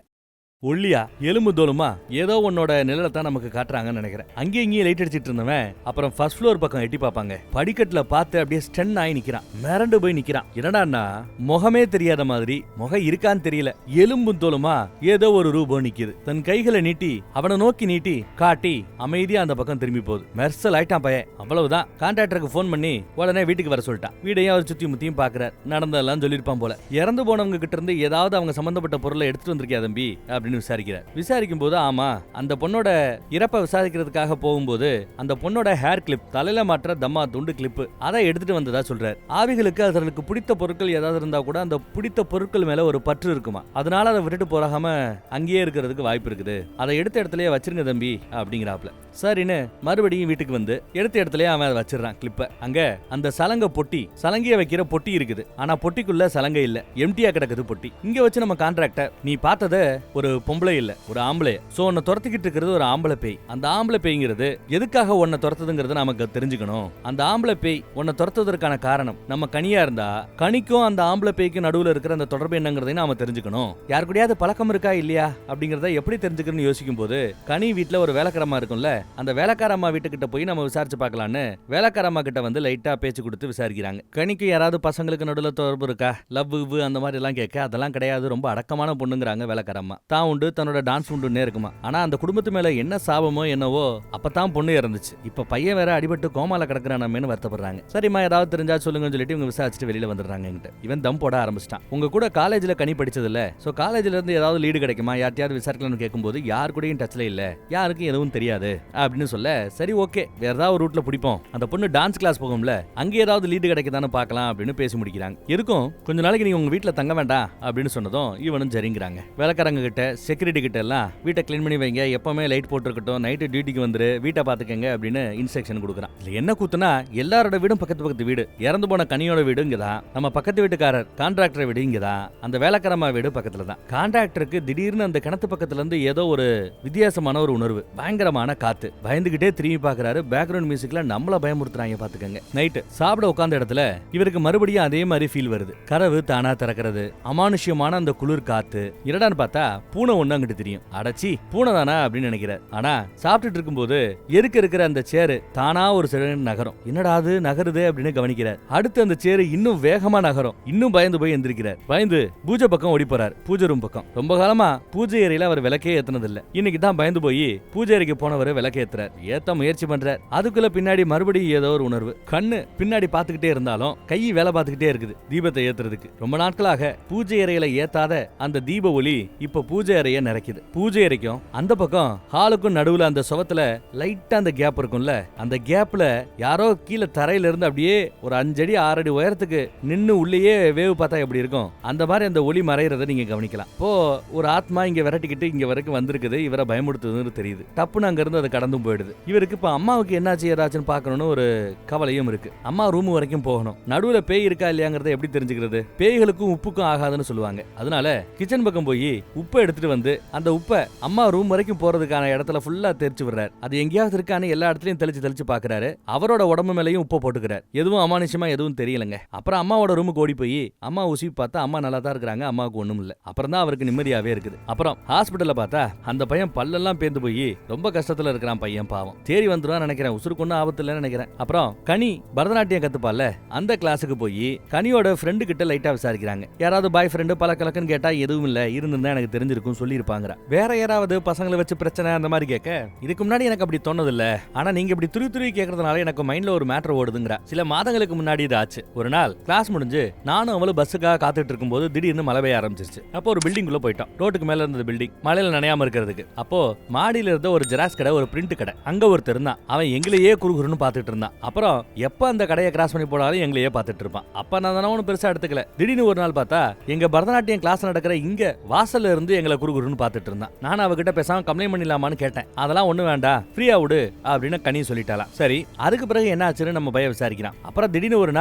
ஒல்லியா எலும்பு தோலுமா ஏதோ உன்னோட நிழலை தான் நமக்கு காட்டுறாங்கன்னு நினைக்கிறேன். அங்கேயும் இங்கேயும் லைட் அடிச்சிட்டு இருந்தவன் அப்புறம் ஃபர்ஸ்ட் ஃப்ளோர் பக்கம் எட்டி பார்ப்பாங்க. படிக்கட்டுல பார்த்து அப்படியே ஸ்டன் ஆகி நிக்கிறான். மிரண்டு போய் நிக்கிறான். என்னடான்னா முகமே தெரியாத மாதிரி, முகம் இருக்கான்னு தெரியல, எலும்பும் தோலுமா ஏதோ ஒரு ரூபம் நிக்குது. தன் கைகளை நீட்டி அவனை நோக்கி நீட்டி காட்டி அமைதியா அந்த பக்கம் திரும்பி போகுது. மெர்சல் ஆயிட்டான் பையன். அவ்வளவுதான். கான்ட்ராக்டருக்கு போன் பண்ணி உடனே வீட்டுக்கு வர சொல்லிட்டான். வீடையும் அவர் சுத்தி முத்தியும் பாக்குறாரு. நடந்ததெல்லாம் சொல்லியிருப்பான் போல. இறந்து போனவங்க கிட்ட இருந்து ஏதாவது அவங்க சம்பந்தப்பட்ட பொருளை எடுத்துட்டு வந்திருக்கியா தம்பி அப்படின்னு அப்படின்னு விசாரிக்கும் போது ஆமா அந்த பொண்ணோட இறப்ப விசாரிக்கிறதுக்காக போகும்போது அந்த பொண்ணோட ஹேர் கிளிப், தலையில மாற்ற தம்மா துண்டு கிளிப், அதை எடுத்துட்டு வந்ததா சொல்றாரு. ஆவிகளுக்கு அதற்கு பிடித்த பொருட்கள் ஏதாவது இருந்தா கூட அந்த பிடித்த பொருட்கள் மேல ஒரு பற்று இருக்குமா, அதனால அதை விட்டுட்டு போறாம அங்கேயே இருக்கிறதுக்கு வாய்ப்பு இருக்குது. அதை எடுத்த இடத்துலயே வச்சிருங்க தம்பி அப்படிங்கிறாப்ல. சரின்னு மறுபடியும் வீட்டுக்கு வந்து எடுத்த இடத்துலயே அவன் அதை வச்சிடறான் கிளிப்ப. அங்க அந்த சலங்க பொட்டி, சலங்கைய வைக்கிற பொட்டி இருக்குது. ஆனா பொட்டிக்குள்ள சலங்கை இல்ல, எம்டியா கிடக்குது பொட்டி. இங்க வச்சு நம்ம கான்ட்ராக்டர், நீ பார்த்தத ஒரு பொம்பளை இல்ல, ஒரு ஆம்பளை. சோ உன்னை துரத்திக்கிட்டு இருக்கிறது ஒரு ஆம்பளை பேய். அந்த ஆம்பளை பேய்ங்கிறது எதுக்காக உன்னை துரத்துதுங்கிறத நமக்கு தெரிஞ்சுக்கணும். அந்த ஆம்பளை பேய் உன்னை துரத்துவதற்கான காரணம் நம்ம கனியா இருந்தா கனிக்கும் அந்த ஆம்பளை பேய்க்கும் நடுவுல இருக்கிற அந்த தொடர்பு என்னங்கிறதையும் நாம தெரிஞ்சுக்கணும். யாரு கூடயாவது பழக்கம் இருக்கா இல்லையா அப்படிங்கறத எப்படி தெரிஞ்சுக்கணும்னு யோசிக்கும் போது கனி வீட்டுல ஒரு வேலைக்காரமா இருக்கும்ல, அந்த வேலைக்காரம்மா வீட்டுக்கிட்ட போய் நம்ம விசாரிச்சு பார்க்கலான்னு வேலைக்காரம்மா கிட்ட வந்து லைட்டா பேச்சு கொடுத்து விசாரிக்கிறாங்க. கனிக்கு யாராவது பசங்களுக்கு நடுவுல தொடர்பு இருக்கா, லவ் அந்த மாதிரி எல்லாம் கேட்க, அதெல்லாம் கிடையாது, ரொம்ப அடக்கமான பொண்ணுங்கிறாங்க வேலைக்காரம்மா. தான் உண்டு தன்னோட டான்ஸ் உண்டுன்னே இருக்குமா. ஆனா அந்த குடும்பத்து மேல என்ன சாபமோ என்னவோ அப்பதான் பொண்ணு இறந்துச்சு. இப்ப பையன் வேற அடிபட்டு கோமால கிடக்குறானமேனு வருத்தப்படுறாங்க. சரிம்மா ஏதாவது தெரிஞ்சா சொல்லுங்கன்னு சொல்லிட்டு இவங்க விசாரிச்சுட்டு வெளியில வந்துடுறாங்க. இவன் தம் போட ஆரம்பிச்சிட்டான். உங்க கூட காலேஜ்ல கனி படிச்சது இல்ல, சோ காலேஜ்ல இருந்து ஏதாவது லீடு கிடைக்குமா, யார்ட்டையாவது விசாரிக்கலாம்னு கேட்கும்போது யார் கூடயும் டச்ல இல்ல, யாருக்கும் எதுவும் தெரியாது அப்படின்னு சொல்ல, சரி ஓகே வேற ஏதாவது ரூட்ல பிடிப்போம், அந்த பொண்ணு டான்ஸ் கிளாஸ் போகும்ல அங்கே ஏதாவது லீடு கிடைக்குதான்னு பார்க்கலாம் அப்படின்னு பேசி முடிக்கிறாங்க. இருக்கும் கொஞ்ச நாளைக்கு நீங்க உங்க வீட்டுல தங்க வேண்டாம் அப்படின்னு சொன்னதும் இவனும் சரிங்கிறாங்க. வேலைக்காரங்க கிட்ட, செக்யூரிட்டி கிட்ட எல்லாம் வீட்டை கிளீன் பண்ணி வைங்க, எப்பவுமே லைட் போட்டுருக்கட்டும், நைட்டு டியூட்டிக்கு வந்துரு, வீட்டை பாத்துக்கங்க அப்படின்னு இன்ஸ்ட்ரக்ஷன் கொடுக்குறான். இதுல என்ன கூத்துனா எல்லாரோட வீடும் பக்கத்து வீடு. இறந்து போன கனியோட வீடு இங்கதான், நம்ம பக்கத்து வீட்டுக்காரர் கான்ட்ராக்டர் வீடு இங்கதான், அந்த வேலைக்காரமா வீடு பக்கத்துல தான். கான்ட்ராக்டருக்கு திடீர்னு அந்த கிணத்து பக்கத்துல இருந்து ஏதோ ஒரு வித்தியாசமான ஒரு உணர்வு, பயங்கரமான காத்து. பயந்துகிட்டே திரும்பி பாக்குறாரு. பேக்ரவுண்ட் மியூசிக்ல நம்மள பயமுறுத்துறாங்க பாத்துக்கங்க. நைட்டு சாப்பிட உட்கார்ந்த இடத்துல இவருக்கு மறுபடியும் அதே மாதிரி ஃபீல் வருது. கதவு தானா திறக்கிறது, அமானுஷ்யமான அந்த குளிர் காத்து. இரடான்னு பார்த்தா பூனை ஒண்ணு அங்கிட்டு தெரியும். அடச்சி பூனை தானா அப்படின்னு நினைக்கிறார். ஆனா சாப்பிட்டுட்டு இருக்கும்போது இருக்கிற அந்த சேரு தானா ஒரு சில நகரும். என்னடா அது நகருது அப்படின்னு கவனிக்கிறார். அடுத்து அந்த சேரு இன்னும் வேகமா நகரும். இன்னும் பயந்து போய் எந்திரிக்கிறார். பயந்து பூஜை பக்கம் ஓடி போறார். பூஜை ரூம் பக்கம். ரொம்ப காலமா பூஜை அறையில அவர் விளக்கே ஏத்துனது இல்ல. இன்னைக்கு தான் பயந்து போய் பூஜை அறைக்கு போனவர் விளக்கு ஏத்துறார். ஏத்த முயற்சி பண்றார். அதுக்குள்ள பின்னாடி மறுபடியும் ஏதோ ஒரு உணர்வு. கண்ணு பின்னாடி பாத்துக்கிட்டே இருந்தாலும் கை வேலை பார்த்துக்கிட்டே இருக்குது தீபத்தை ஏத்துறதுக்கு. ரொம்ப நாட்களாக பூஜை அறையில ஏத்தாத அந்த தீப ஒளி இப்ப பூஜை அறைய நிறைக்குது. பூஜை அறைக்கும் அந்த பக்கம் ஹாலுக்கும் நடுவுல அந்த சுவத்துல லைட்டா அந்த கேப் இருக்கும்ல, அந்த கேப்ல யாரோ கீழே தரையில இருந்து அப்படியே ஒரு 5 அடி 6 அடி உயரத்துக்கு நின்னு உள்ளேயே வேவு பார்த்தா எப்படி இருக்கும் அந்த மாதிரி அந்த ஒளி மறைறத நீங்க கவனிக்கலாம். இப்போ ஒரு ஆத்மா இங்க விரட்டிக்கிட்டு இங்க வரைக்கும் வந்திருக்குது, இவரை பயமுடுத்துதுன்னு தெரியுது. டப்புன்னு அங்க இருந்து அது கடந்தும் போயிடுது. இவருக்கு இப்ப அம்மாவுக்கு என்னாச்சு ஏதாச்சுன்னு பாக்கணும்னு ஒரு கவலையும் இருக்கு. அம்மா ரூம் வரைக்கும் போகணும். நடுவுல பேய் இருக்கா இல்லையாங்கிறத எப்படி தெரிஞ்சுக்கிறது? பேய்களுக்கும் உப்புக்கும் ஆகாதுன்னு சொல்லுவாங்க. அதனால கிச்சன் பக்கம் போய் உப்பை எடுத்துட்டு வந்து அந்த உப்பை அம்மா ரூம் வரைக்கும் போறதுக்கான இடத்துல ஃபுல்லா தெரிச்சு விடுறாரு. அது எங்கேயாவது இருக்கான்னு எல்லா இடத்துலயும் தெளிச்சு பாக்குறாரு. அவரோட உடம்பு மேலையும் உப்பை போட்டுக்கிறார். எதுவும் அமானுஷமா எதுவும் தெரியலங்க. அப்புறம் அம்மாவோட ரூமுக்கு ஓடி போய் அம்மா ஊசி பார்த்தா அம்மா நல்லா தான் இருக்காங்க, அம்மாவுக்கு ஒண்ணும் இல்ல. அப்புறம் தான் அவருக்கு நிம்மதியாவே இருக்குது. அப்புறம் ஹாஸ்பிட்டல்ல பார்த்தா அந்த பையன் பல்லெல்லாம் பேந்து போய் ரொம்ப கஷ்டத்துல இருக்கிறான் பையன். பாவம் தேறி வந்துருவான்னு நினைக்கிறேன், உசுருக்கு ஒன்னும் ஆபத்து இல்லைன்னு நினைக்கிறேன். அப்புறம் கனி பரதநாட்டியம் கத்துப்பால அந்த கிளாஸுக்கு போய் கனியோட ஃப்ரெண்டு கிட்ட லைட்டா விசாரிக்கிறாங்க. யாராவது பாய் ஃப்ரெண்டு பல கலக்குன்னு கேட்டா எதுவும் இல்ல, இருந்திருந்தா எனக்கு தெரிஞ்சிருக்கும் சொல்லியிருப்பாங்க. வேற யாராவது பசங்களை வச்சு பிரச்சனை அந்த மாதிரி கேட்க, இதுக்கு முன்னாடி எனக்கு அப்படி தோணது இல்ல, ஆனா நீங்க இப்படி துருவி கேட்கறதுனால எனக்கு மைண்ட்ல ஒரு மேட்டர் ஓடுதுங்கிற. சில மாதங்களுக்கு முன்னாடி இது ஆச்சு. ஒரு நாள் கிளாஸ் முடிஞ்சு நானும் அவளும் பஸ்ஸுக்காக காத்துட்டு இருக்கும்போது திடீர்னு மழை பெய்ய ஆரம்பிச்சிருச்சு. அப்போ ஒரு பில்டிங் உள்ள போயிட்டோம். ரோட்டுக்கு மேல இருந்த பில்டிங் மழையில நனையாம இருக்கிறதுக்கு. அப்போ மாடியில இருந்த ஒரு ஜெராக்ஸ் கடை, ஒரு பிரிண்ட் கடை. அங்க ஒருத்தர் இருந்தான். அவன் எங்களையே குறுகுறுன்னு பாத்துட்டு இருந்தான். அப்புறம் எப்ப அந்த கடையை கிராஸ் பண்ணி போனாலும் எங்களையே பாத்துட்டு இருப்பான். அப்ப நான் தானே ஒன்னும் பெருசா எடுத்துக்கல. திடீர்னு ஒரு நாள் பார்த்தா எங்க பரதநாட்டியம் கிளாஸ் நடக்கிற இங்க வாசல்ல இருந்து எங்களை குறுகுறுன்னு பாத்துட்டு இருந்தான். நான் அவகிட்ட பேசாம கம்ப்ளைண்ட் பண்ணிடலாமான்னு கேட்டேன். அதெல்லாம் ஒண்ணு வேண்டாம், ஃப்ரீயா விடு அப்படின்னு கனி சொல்லிட்டாலாம். சரி, அதுக்கு பிறகு என்ன ஆச்சுன்னு நம்ம பையன் விசாரிக்கிறான். அப்புறம் திடீர்னு ஒரு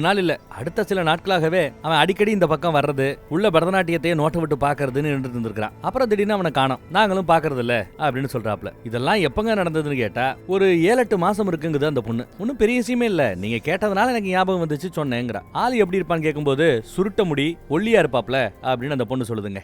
நாள் இல்ல, அடுத்த சில நாட்களாகவே அவன் அடிக்கடி இந்த பக்கம் வர்றது, உள்ள பரதநாட்டியத்தையே நோட்டை விட்டு பாக்குறதுன்னு இருந்திருக்கான். அப்புறம் திடீர்னு அவனை காணோம், நாங்களும் பாக்குறது இல்ல அப்படின்னு சொல்றாப்ல. இதெல்லாம் எப்பங்க நடந்ததுன்னு கேட்டா ஒரு 7-8 மாசம் இருக்குங்குது அந்த பொண்ணு. ஒன்னும் பெரிய விஷயமே இல்ல, நீங்க கேட்டதுனால எனக்கு ஞாபகம் வந்துச்சு சொன்னேங்கிறா. ஆள் எப்படி இருப்பான்னு கேட்கும்போது சுருட்ட முடி, ஒல்லியா இருப்பாப்ல அப்படின்னு அந்த பொண்ணு சொல்லுதுங்க.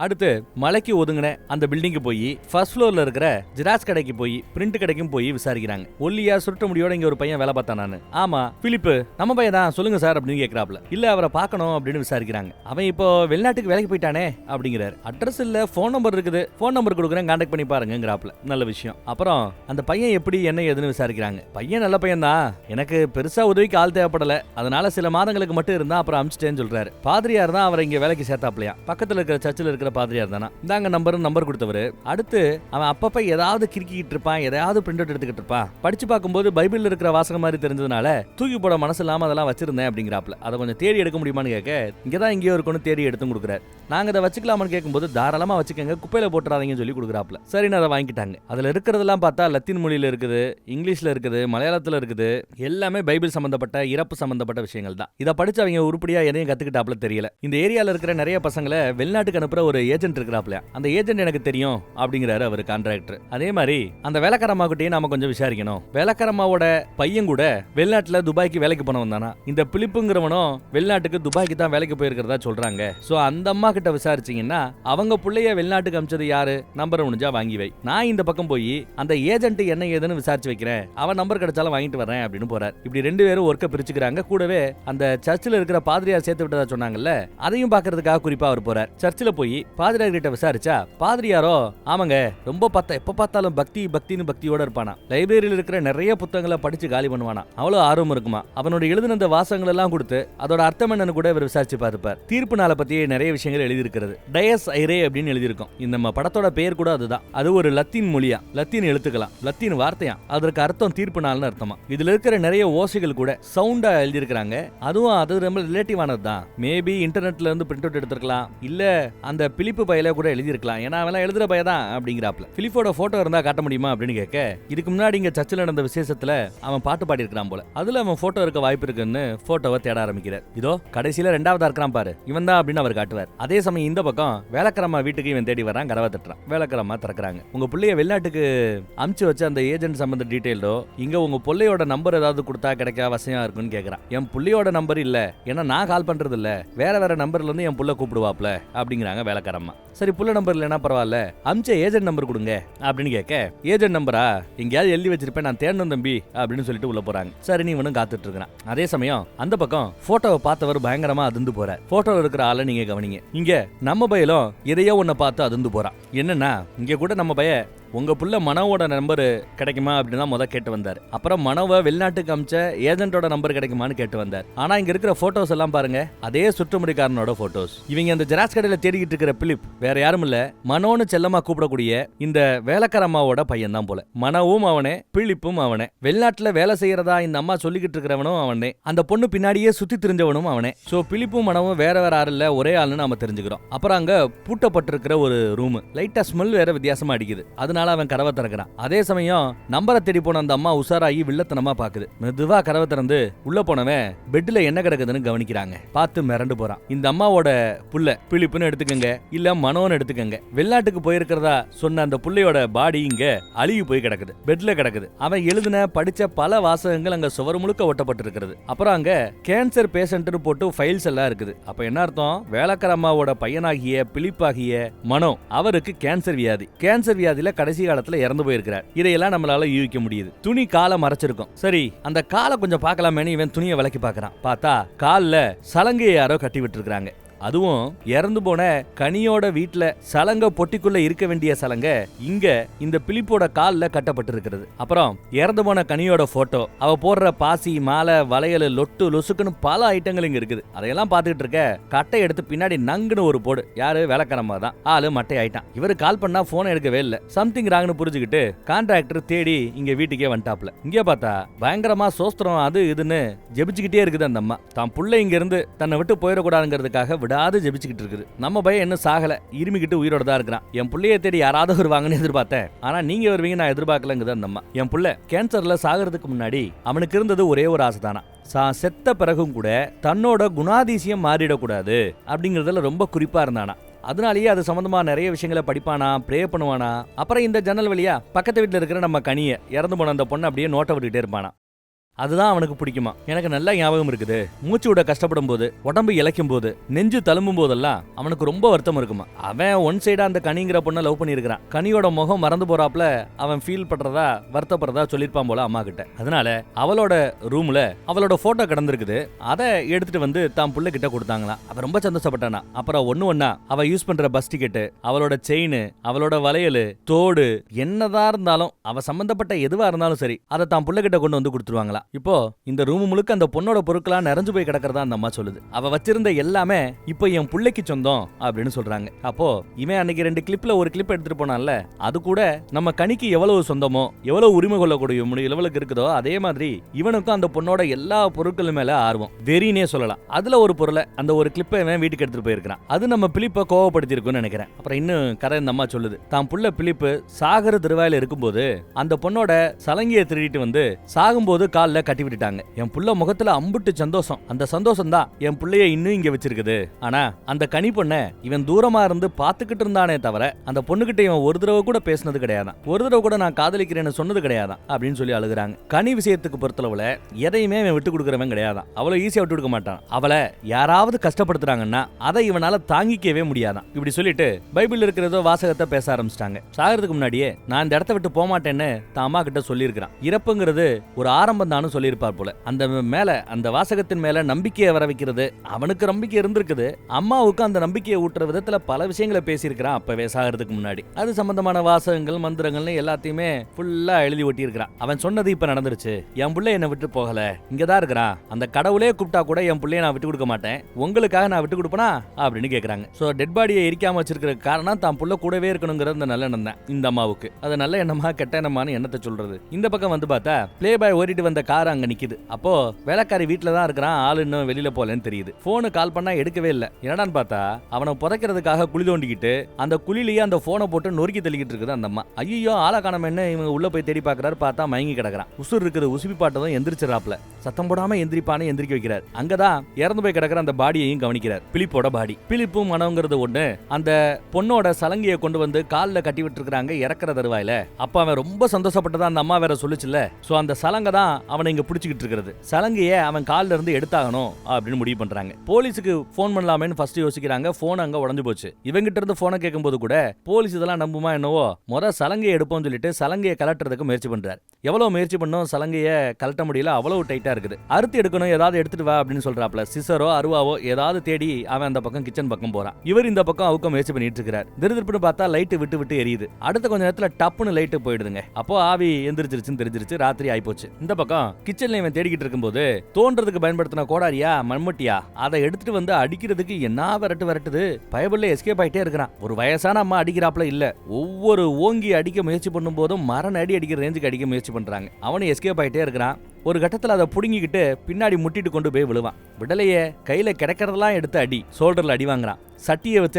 அடுத்து மலைக்கு ஒதுங்கின அந்த பில்டிங்கு போய் ஃபர்ஸ்ட் ஃப்ளோர்ல இருக்கிற ஜெராக்ஸ் கடைக்கு போய் பிரிண்ட் கடைக்கும் போய் விசாரிக்கிறாங்க. ஒல்லியா சுருட்ட முடியோட இங்க ஒரு பையன் வேலை பார்த்தான். நானு ஆமா பிலிப் நம்ம பையன் தான், சொல்லுங்க சார் அப்படின்னு கேட்கறாப்ல. இல்ல அவரை பார்க்கணும் அப்படின்னு விசாரிக்கிறாங்க. அவன் இப்போ வெளிநாட்டுக்கு வேலைக்கு போயிட்டானே அப்படிங்கிறாரு. அட்ரஸ் இல்ல, போன் நம்பர் இருக்குது, போன் நம்பர் கொடுக்குறேன், கான்டாக்ட் பண்ணி பாருங்கிறாப்ல. நல்ல விஷயம். அப்புறம் அந்த பையன் எப்படி என்ன ஏதுன்னு விசாரிக்கிறாங்க. பையன் நல்ல பையன் தான், எனக்கு பெருசா உதவிக்கு ஆள் தேவைப்படல, அதனால சில மாதங்களுக்கு மட்டும் இருந்தா அப்புறம் அமிச்சிட்டேன்னு சொல்றாரு. பாதிரியார் தான் அவரை இங்க வேலைக்கு சேர்த்தாப்லையா. பக்கத்துல இருக்கிற சர்ச்சில் இருக்கிற நல்ல பாதிரியார் தானா, இந்தாங்க நம்பர் கொடுத்தவரு. அடுத்து அவன் அப்பப்ப ஏதாவது கிறுக்கிட்டு இருப்பான், எதையாவது பிரிண்ட் அவுட் எடுத்துக்கிட்டு இருப்பான். படிச்சு பார்க்கும்போது பைபிள்ல இருக்கிற வாசகம் மாதிரி தெரிஞ்சதுனால தூக்கி போட மனசு இல்லாம அதெல்லாம் வச்சிருந்தேன் அப்படிங்கிறாப்ல. அதை கொஞ்சம் தேடி எடுக்க முடியுமான்னு கேட்க, இங்கதான் எங்கேயோ இருக்குன்னு தேடி எடுத்து கொடுக்குறாரு. நாங்க அதை வச்சுக்கலாமான்னு கேட்கும்போது, தாராளமா வச்சுக்கங்க, குப்பையில போட்டுறாதீங்கன்னு சொல்லி கொடுக்குறாப்ல. சரின்னு அதை வாங்கிட்டாங்க. அதுல இருக்கிறதெல்லாம் பார்த்தா லத்தீன் மொழியில இருக்குது, இங்கிலீஷ்ல இருக்குது, மலையாளத்துல இருக்குது. எல்லாமே பைபிள் சம்பந்தப்பட்ட, இறப்பு சம்பந்தப்பட்ட விஷயங்கள் தான். இதை படிச்சு அவங்க உருப்படியா எதையும் கத்துக்கிட்டாப்ல தெரியல. இந்த ஏரியால இருக்கிற நிறைய பசங்களை வெளிநாட்டுக்கு அனுப்புற ஒரு ஏஜென்ட் இருக்கிறாப்ல. அந்த ஏஜென்ட் எனக்கு தெரியும் அப்படிங்கிறாரு அவர் கான்ட்ராக்டர். அதே மாதிரி அந்த வேலைக்காரம்மா கிட்டே நாம கொஞ்சம் விசாரிக்கணும். வேலைக்காரம்மாவோட பையன் கூட வெளிநாட்டுல துபாய்க்கு வேலைக்கு போனவன் தானா. இந்த பிலிப்புங்கிறவனும் வெளிநாட்டுக்கு துபாய்க்கு தான் வேலைக்கு போயிருக்கிறதா சொல்றாங்க. சோ அந்த அம்மா கிட்ட விசாரிச்சீங்கன்னா அவங்க புள்ளைய வெளிநாட்டுக்கு அனுப்பிச்சது யாரு, நம்பர் முடிஞ்சா வாங்கி வை. நான் இந்த பக்கம் போய் அந்த ஏஜென்ட் என்ன ஏதுன்னு விசாரிச்சு வைக்கிறேன், அவன் நம்பர் கிடைச்சாலும் வாங்கிட்டு வரேன் அப்படின்னு போறார். இப்படி ரெண்டு பேரும் ஒர்க்க பிரிச்சுக்கிறாங்க. கூடவே அந்த சர்ச்சில் இருக்கிற பாதிரியார் சேர்த்து விட்டதா சொன்னாங்கல்ல, அதையும் பாக்குறதுக்காக குறிப்பா அவர் போறார். சர்ச்சில் போய் பாதிரியார் கிட்ட விசாரிச்சா பாதிரியாரோ, ஆமாங்க ரொம்ப எப்ப பார்த்தாலும் பக்தின்னு பக்தியோட இருப்பானா. லைப்ரரியில் இருக்கிற நிறைய புத்தகங்களை படிச்சு காலி பண்ணுவானா. அவ்வளவு ஆர்வம் இருக்குமா. அவனோட எழுதின அந்த வாசகங்கள் எல்லாம் கொடுத்து அதோட அர்த்தம் என்னன்னு கூட இவர் விசாரிச்சு பார்ப்பார். தீர்ப்பு நாளை பத்தி நிறைய விஷயங்கள் எழுதி இருக்கிறது. டயஸ் ஐரே அப்படின்னு எழுதியிருக்கும். இந்த நம்ம படத்தோட பெயர் கூட அதுதான். அது ஒரு லத்தீன் மொழியா, லத்தீன் எழுத்துக்கலாம், லத்தீன் வார்த்தையா. அதற்கு அர்த்தம் தீர்ப்பு நாள்னு அர்த்தமா. இதுல இருக்கிற நிறைய ஓசைகள் கூட சவுண்டா எழுதியிருக்காங்க. அதுவும் அது ரொம்ப ரிலேட்டிவானது தான். மேபி இன்டர்நெட்ல இருந்து பிரிண்ட் அவுட் எடுத்திருக்கலாம், இல்ல அந்த பிலிப்பு பையில கூட எழுதியிருக்கலாம். ஏன்னா அவன் எழுதுற பைய தான் அப்படிங்கிறாப்ல. பிலிப்போட போட்டோ இருந்தா காட்ட முடியுமா அப்படின்னு கேட்க, இதுக்கு முன்னாடி இங்க சர்ச்சில் நடந்த விசேஷத்துல அவன் பாட்டு பாடி இருக்கிறான் போல, அதுல அவன் போட்டோ இருக்க வாய்ப்பு இருக்குன்னு போட்டோவை தேட ஆரம்பிக்கிறார். இதோ கடைசியில ரெண்டாவதா இருக்கிறான் பாரு, இவன் தான் அப்படின்னு அவர் காட்டுவார். அதே சமயம் இந்த பக்கம் வேலைக்காரம்மா வீட்டுக்கு இவன் தேடி வரான், கதவை தட்டுறான். வேலைக்காரம்மா திறக்கிறாங்க. உங்க பிள்ளைய வெளிநாட்டுக்கு அமுச்சு வச்சு அந்த ஏஜென்ட் சம்பந்த டீடைலோ, இங்க உங்க பிள்ளையோட நம்பர் ஏதாவது கொடுத்தா கிடைக்க அவசியம் இருக்குன்னு கேட்கறான். என் பிள்ளையோட நம்பர் இல்ல, ஏன்னா நான் கால் பண்றது இல்ல, வேற நம்பர்ல இருந்து என் புள்ள கூப்பிடுவாப்ல அப்படிங்கிறாங்க வேலைக்காரம்மா. சரி புள்ள நம்பர் இல்லைன்னா பரவாயில்ல, அமிச்ச ஏஜென்ட் நம்பர் கொடுங்க அப்படின்னு கேட்க, ஏஜென்ட் நம்பரா எங்கேயாவது எழுதி வச்சிருப்பேன், நான் தேடணும் தம்பி அப்படின்னு சொல்லிட்டு உள்ள போறாங்க. சரி நீ இவனும் காத்துட்டு இருக்கிறான். அதே சமயம் அந்த பக்கம் போட்டோவை பார்த்தவர் பயங்கரமா அதிர்ந்து போறார். போட்டோவில் இருக்கிற ஆளை நீங்க கவனிங்க. இங்க நம்ம பையலும் எதையோ ஒன்ன பார்த்து அதிர்ந்து போறான். என்னன்னா இங்க கூட நம்ம பைய உங்க புள்ள மனோவோட நம்பர் கிடைக்குமா அப்படின்னு தான் கேட்டு வந்தார். அப்புறம் மனோவை வெளிநாட்டுக்கு அமிச்ச ஏஜென்ட்டோட நம்பர் கிடைக்குமான்னு கேட்டு வந்தார். ஆனா இங்க இருக்கிற போட்டோஸ் எல்லாம் பாருங்க, அதே சுற்றுமுடிக்காரனோட போட்டோஸ். இவங்க அந்த ஜெராக்ஸ் கடையில தேடிக்கிட்டு இருக்கிற பிலிப் வேற யாரும் இல்ல, மனோன்னு செல்லமா கூப்பிடக்கூடிய இந்த வேலைக்கார அம்மாவோட பையன் தான் போல. மனோவும் அவனே, பிலிப்பும் அவனே. வெளிநாட்டுல வேலை செய்யறதா இந்த அம்மா சொல்லிக்கிட்டு இருக்கிறவனும் அவனே, அந்த பொண்ணு பின்னாடியே சுத்தி தெரிஞ்சவனும் அவனே. சோ பிலிப்பும் மனவும் வேற ஆள் இல்ல, ஒரே ஆளுன்னு நாம தெரிஞ்சுக்கிறோம். அப்புறம் அங்க பூட்டப்பட்டிருக்கிற ஒரு ரூம், லைட்டா ஸ்மெல் வேற வித்தியாசமா அடிக்குது. அதனால அவன் கதவை திறக்கிறான். அதே சமயம் நம்பரை தேடி போன அந்த அம்மா உசாராகி வில்லத்தனமா பாக்குது. மெதுவா கதவை திறந்து உள்ள போனவன் பெட்ல என்ன கிடக்குதுன்னு கவனிக்கிறாங்க. பார்த்து மிரண்டு போறான். இந்த அம்மாவோட புள்ள பிலிப்புன்னு எடுத்துக்கங்க, இல்ல மனோன்னு எடுத்துக்கங்க. வெளிநாட்டுக்கு போயிருக்கிறதா சொன்ன அந்த புள்ளையோட பாடி இங்க அழுகி போய் கிடக்குது, பெட்ல கிடக்குது. அவன் எழுதின படிச்ச பல வாசகங்கள் அங்க சுவர் முழுக்க ஒட்டப்பட்டிருக்கிறது. அப்புறம் அங்க கேன்சர் பேஷண்ட்னு போட்டு ஃபைல்ஸ் எல்லாம் இருக்குது. அப்ப என்ன அர்த்தம், வேலைக்கார அம்மாவோட பையனாகிய பிலிப்பாகிய மனோ அவருக்கு கேன்சர் வியாதி. கேன்சர் வியாதியில கடைசி காலத்துல இறந்து போயிருக்கிறார். இதையெல்லாம் நம்மளால யூகிக்க முடியுது. துணி காலை மறைச்சிருக்கும். சரி அந்த காலை கொஞ்சம் பார்க்கலாமேன்னு இவன் துணியை விலக்கி பார்க்கறான். பார்த்தா கால்ல சலங்கையை யாரோ கட்டி விட்டு இருக்காங்க. அதுவும் இறந்து போன கனியோட வீட்டுல சலங்க பொட்டிக்குள்ள இருக்க வேண்டிய சலங்க இங்க இந்த பிலிப்போட கால்ல கட்டப்பட்டிருக்கிறது. அப்புறம் இறந்து போன கனியோட போட்டோ, அவ போடுற பாசி, மாலை, வளையல், லொட்டு லொசுக்குன்னு பல ஐட்டங்கள் இங்க இருக்குது. அதையெல்லாம் பார்த்துட்டு இருக்க கட்டை எடுத்து பின்னாடி நங்குன்னு ஒரு போடு. யாரு, வேலைக்காரமா தான். ஆளு மட்டை ஆயிட்டான். இவரு கால் பண்ணா போன் எடுக்கவே இல்ல. சம்திங் ராங்னு புரிஞ்சுக்கிட்டு கான்ட்ராக்டர் தேடி இங்க வீட்டுக்கே வந்துட்டாப்ல. இங்க பார்த்தா பயங்கரமா சோஸ்திரம் அது இதுன்னு ஜெபிச்சுக்கிட்டே இருக்குது அந்த அம்மா. தான் புள்ள இங்க இருந்து தன்னை விட்டு போயிடக்கூடாதுங்கிறதுக்காக விடாது ஜெபிச்சுக்கிட்டு இருக்குது. நம்ம பையன் என்ன சாகல, இருமிக்கிட்டு உயிரோட தான் இருக்கிறான். என் புள்ளைய தேடி யாராவது வருவாங்கன்னு எதிர்பார்த்தேன், ஆனா நீங்க வருவீங்க நான் எதிர்பார்க்கலங்குது அந்த அம்மா. என் புள்ள கேன்சர்ல சாகிறதுக்கு முன்னாடி அவனுக்கு இருந்தது ஒரே ஒரு ஆசை தானா, செத்த பிறகும் கூட தன்னோட குணாதிசயம் மாறிடக்கூடாது அப்படிங்கறதுல ரொம்ப குறிப்பா இருந்தானா. அதனாலேயே அது சம்பந்தமா நிறைய விஷயங்களை படிப்பானா, ப்ரே பண்ணுவானா. அப்புறம் இந்த ஜன்னல் வழியா பக்கத்து வீட்டுல இருக்கிற நம்ம கனிய இறந்து போன அந்த பொண்ணு அப்படியே நோட்டை விட்டுக்கிட்டே இருப்பானா. அதுதான் அவனுக்கு பிடிக்குமா. எனக்கு நல்லா ஞாபகம் இருக்குது, மூச்சு விட கஷ்டப்படும் போது, உடம்பு இழைக்கும் போது, நெஞ்சு தழும்பும் போதெல்லாம் அவனுக்கு ரொம்ப வருத்தம் இருக்குமா. அவன் ஒன் சைடா அந்த கனிங்கிற பொண்ணை லவ் பண்ணியிருக்கிறான். கனியோட முகம் மறந்து போறாப்ல அவன் ஃபீல் பண்றதா வருத்தப்படுறதா சொல்லியிருப்பான் போல அம்மா கிட்ட. அதனால அவளோட ரூம்ல அவளோட போட்டோ கிடந்திருக்குது. அதை எடுத்துட்டு வந்து தான் புள்ள கிட்ட கொடுத்தாங்களாம். அவன் ரொம்ப சந்தோஷப்பட்டானா. அப்புறம் ஒண்ணா அவ யூஸ் பண்ற பஸ் டிக்கெட்டு, அவளோட செயின், அவளோட வளையல், தோடு, என்னதான் இருந்தாலும் அவ சம்பந்தப்பட்ட எதுவா இருந்தாலும் சரி அதை தான் புள்ள கிட்ட கொண்டு வந்து கொடுத்துருவாங்களா. கிடக்குதான். இப்போ இந்த ரூம் முழுக்க அந்த பொண்ணோட பொருட்களா நிறைஞ்சு போய் கிடக்கிறதா அந்த அம்மா சொல்லுது. அவ வச்சிருந்த எல்லாமே இப்போ என் பிள்ளைக்கு சொந்தம் அப்படின்னு சொல்றாங்க. அப்போ இவன் அன்னைக்கு 2 கிளிப்ல ஒரு கிளிப் எடுத்துட்டு போனான்ல, அது கூட நம்ம கனிக்கு எவ்வளவு சொந்தமோ எவ்வளவு உரிமை கொள்ளக்கூடிய லெவலுக்கு இருக்குதோ அதே மாதிரி இவனுக்கும் அந்த பொண்ணோட எல்லா பொருட்கள் மேல ஆர்வம், வெறினே சொல்லலாம். அதுல ஒரு பொருளை அந்த ஒரு கிளிப்பை இவன் வீட்டுக்கு எடுத்துட்டு போயிருக்கான். அது நம்ம பிலிப்பை கோவப்படுத்தி இருக்குன்னு நினைக்கிறேன். அப்புறம் இன்னும் கதை இந்த அம்மா சொல்லுது, தான் புள்ள பிலிப்பு சாகர திருவாயில இருக்கும்போது அந்த பொண்ணோட சலங்கியை திருடிட்டு வந்து சாகும்போது காலில் கட்டி விட்டுட்டாங்க. என் புள்ள முகத்துல அம்புட்டு சந்தோஷம். அந்த சந்தோஷம் தான் என் புள்ளைய இன்னும் இங்க வச்சிருக்குது. ஆனா அந்த கனி பொண்ண இவன் தூரமா இருந்து பாத்துக்கிட்டு இருந்தானே தவிர அந்த பொண்ணுகிட்ட இவன் ஒரு தடவை கூட பேசினது கிடையாதான். ஒரு தடவை கூட நான் காதலிக்கிறேன்னு சொன்னது கிடையாதான் அப்படின்னு சொல்லி அழுகுறாங்க. கனி விஷயத்துக்கு பொறுத்தளவுல எதையுமே இவன் விட்டு கொடுக்கறவன் கிடையாதான். அவ்வளவு ஈஸியா விட்டு கொடுக்க மாட்டான். அவளை யாராவது கஷ்டப்படுத்துறாங்கன்னா அதை இவனால தாங்கிக்கவே முடியாதான். இப்படி சொல்லிட்டு பைபிள் இருக்கிறதோ வாசகத்தை பேச ஆரம்பிச்சிட்டாங்க. சாகிறதுக்கு முன்னாடியே நான் இந்த இடத்த விட்டு போக மாட்டேன்னு தான் அம்மா கிட்ட சொல்லியிருக்கிறான். இறப்புங்கிறது ஒரு ஆரம்பம் தானு சொல்லியிருப்பார் போல. அந்த மேல அந்த வாசகத்தின் மேல நம்பிக்கையை வர வைக்கிறது அவனுக்கு நம்பிக்கை இருந்திருக்குது. அம்மாவுக்கு அந்த நம்பிக்கையை ஊட்டுற விதத்துல பல விஷயங்களை பேசியிருக்கிறான் அப்பவே சாகிறதுக்கு முன்னாடி. அது சம்பந்தமான வாசகங்கள் மந்திரங்கள்னு எல்லாத்தையுமே ஃபுல்லா எழுதி ஒட்டி இருக்கிறான். அவன் சொன்னது இப்ப நடந்துருச்சு. என் பிள்ளை என்னை விட்டு போகல, இங்கதான் இருக்கிறான். அந்த கடவுளே கூப்பிட்டா கூட என் பிள்ளைய நான் விட்டு கொடுக்க மாட்டேன், உங்களுக்காக நான் விட்டு கொடுப்பனா அப்படின்னு கேட்கறாங்க. சோ டெட் பாடியை எரிக்காம வச்சிருக்கிற காரணம் தான் புள்ள கூடவே இருக்கணுங்கிற அந்த நல்ல எண்ணம் தான் இந்த அம்மாவுக்கு. அது நல்ல எண்ணமா கெட்ட எண்ணமானு எண்ணத்தை சொல்றது. இந்த பக்கம் வந்து பார்த்தா பிளே பாய் ஓடிட்டு வந்த கார் அங்க நிக்குது. அப்போ வேலைக்காரி வீட்டுல தான் இருக்கிறான், ஆளு இன்னும் வெளியில போலன்னு தெரியுது. போனு கால் பண்ணா எடுக்கவே இல்ல. என்னடான்னு பார்த்தா அவனை புதைக்கிறதுக்காக குழி தோண்டிக்கிட்டு அந்த குழிலேயே அந்த போனை போட்டு நொறுக்கி தள்ளிக்கிட்டு இருக்குது அந்த அம்மா. ஐயோ ஆளா காணோம்னு இவங்க உள்ள போய் தேடி பாக்குறாரு. பார்த்தா மயங்கி கிடக்குறான். உசுர் இருக்குது. உசுப்பி பாட்டதும் எந்திரிச்சிராப்ல. சத்தம் போடாம எந்திரிப்பானு எந்திரிக்க வைக்கிறார். அங்கதான் இறந்து போய் கிடக்கிற அந்த பாடியையும் கவனிக்கிறார். பிலிப்போட பாடி. பிலிப்பும் மனோங்கிறது ஒண்ணு அந்த பொண்ணோட சலங்கையை கொண்டு வந்து காலில் கட்டி விட்டு இருக்காங்க இறக்குற தருவாயில. அப்ப அவன் ரொம்ப சந்தோஷப்பட்டதா அந்த அம்மா வேற சொல்லுச்சுல்ல. சோ அந்த சலங்கை தான் அவனை இங்க பிடிச்சிக்கிட்டு இருக்கிறது. சலங்கையை அவன் காலில் இருந்து எடுத்தாகணும் அப்படின்னு முடிவு பண்றாங்க. போலீஸுக்கு போன் பண்ணலாமேன்னு ஃபர்ஸ்ட் யோசிக்கிறாங்க. போன் அங்க உடஞ்சு போச்சு. இவங்கிட்ட இருந்து போனை கேட்கும் போது கூட போலீஸ் இதெல்லாம் நம்புமா என்னவோ சலங்கையை எடுப்போம்னு சொல்லிட்டு சலங்கையை கலட்டுறதுக்கு முயற்சி பண்றாரு. எவ்வளவு முயற்சி பண்ணோம் சலங்கையை கலட்ட முடியல, அவ்வளவு டைட்டா இருக்குது. அறுத்து எடுக்கணும், ஏதாவது எடுத்துட்டு வா அப்படின்னு சொல்றாப்ல. சிசரோ அருவாவோ ஏதாவது தேடி அவன் அந்த பக்கம் கிச்சன் பக்கம் போறான். இவர் இந்த பக்கம் அவுக்க முயற்சி பண்ணிட்டு இருக்காரு. திருதிருப்புன்னு பார்த்தா லைட் விட்டு விட்டு எரியுது. அடுத்த கொஞ்ச நேரத்துல டப்புன்னு லைட் போயிடுதுங்க. அப்போ ஆவி எந்திரிச்சிருச்சுன்னு தெரிஞ்சிருச்சு. ராத்திரி ஆயிப்போச்சு. இந்த பக்கம் கிச்சன்ல இவன் தேடிக்கிட்டு இருக்கும்போது தோன்றதுக்கு பயன்படுத்தின கோடாரியா மண்மட்டியா அதை எடுத்துட்டு வந்து அடிக்கிறதுக்கு என்ன விரட்டுது. பயபுள்ள எஸ்கேப் ஆயிட்டே இருக்கிறான். ஒரு வயசான அம்மா அடிக்கிறாப்ல இல்ல, ஒவ்வொரு ஓங்கி அடிக்க முயற்சி பண்ணும் போதும் மரண அடி அடிக்கிற ரேஞ்சுக்கு அடிக்க முயற்சி பண்றாங்க. அவனு எஸ்கேப் ஆயிட்டே இருக்கிறான். ஒரு கட்டத்துல அதை புடுங்கிக்கிட்டு பின்னாடி முட்டிட்டு கொண்டு போய் விழுவான். விடலையே கையில கிடைக்கிறதெல்லாம் எடுத்து அடி, ஷோல்டர்ல அடி வாங்குறான். சட்டியை வச்சு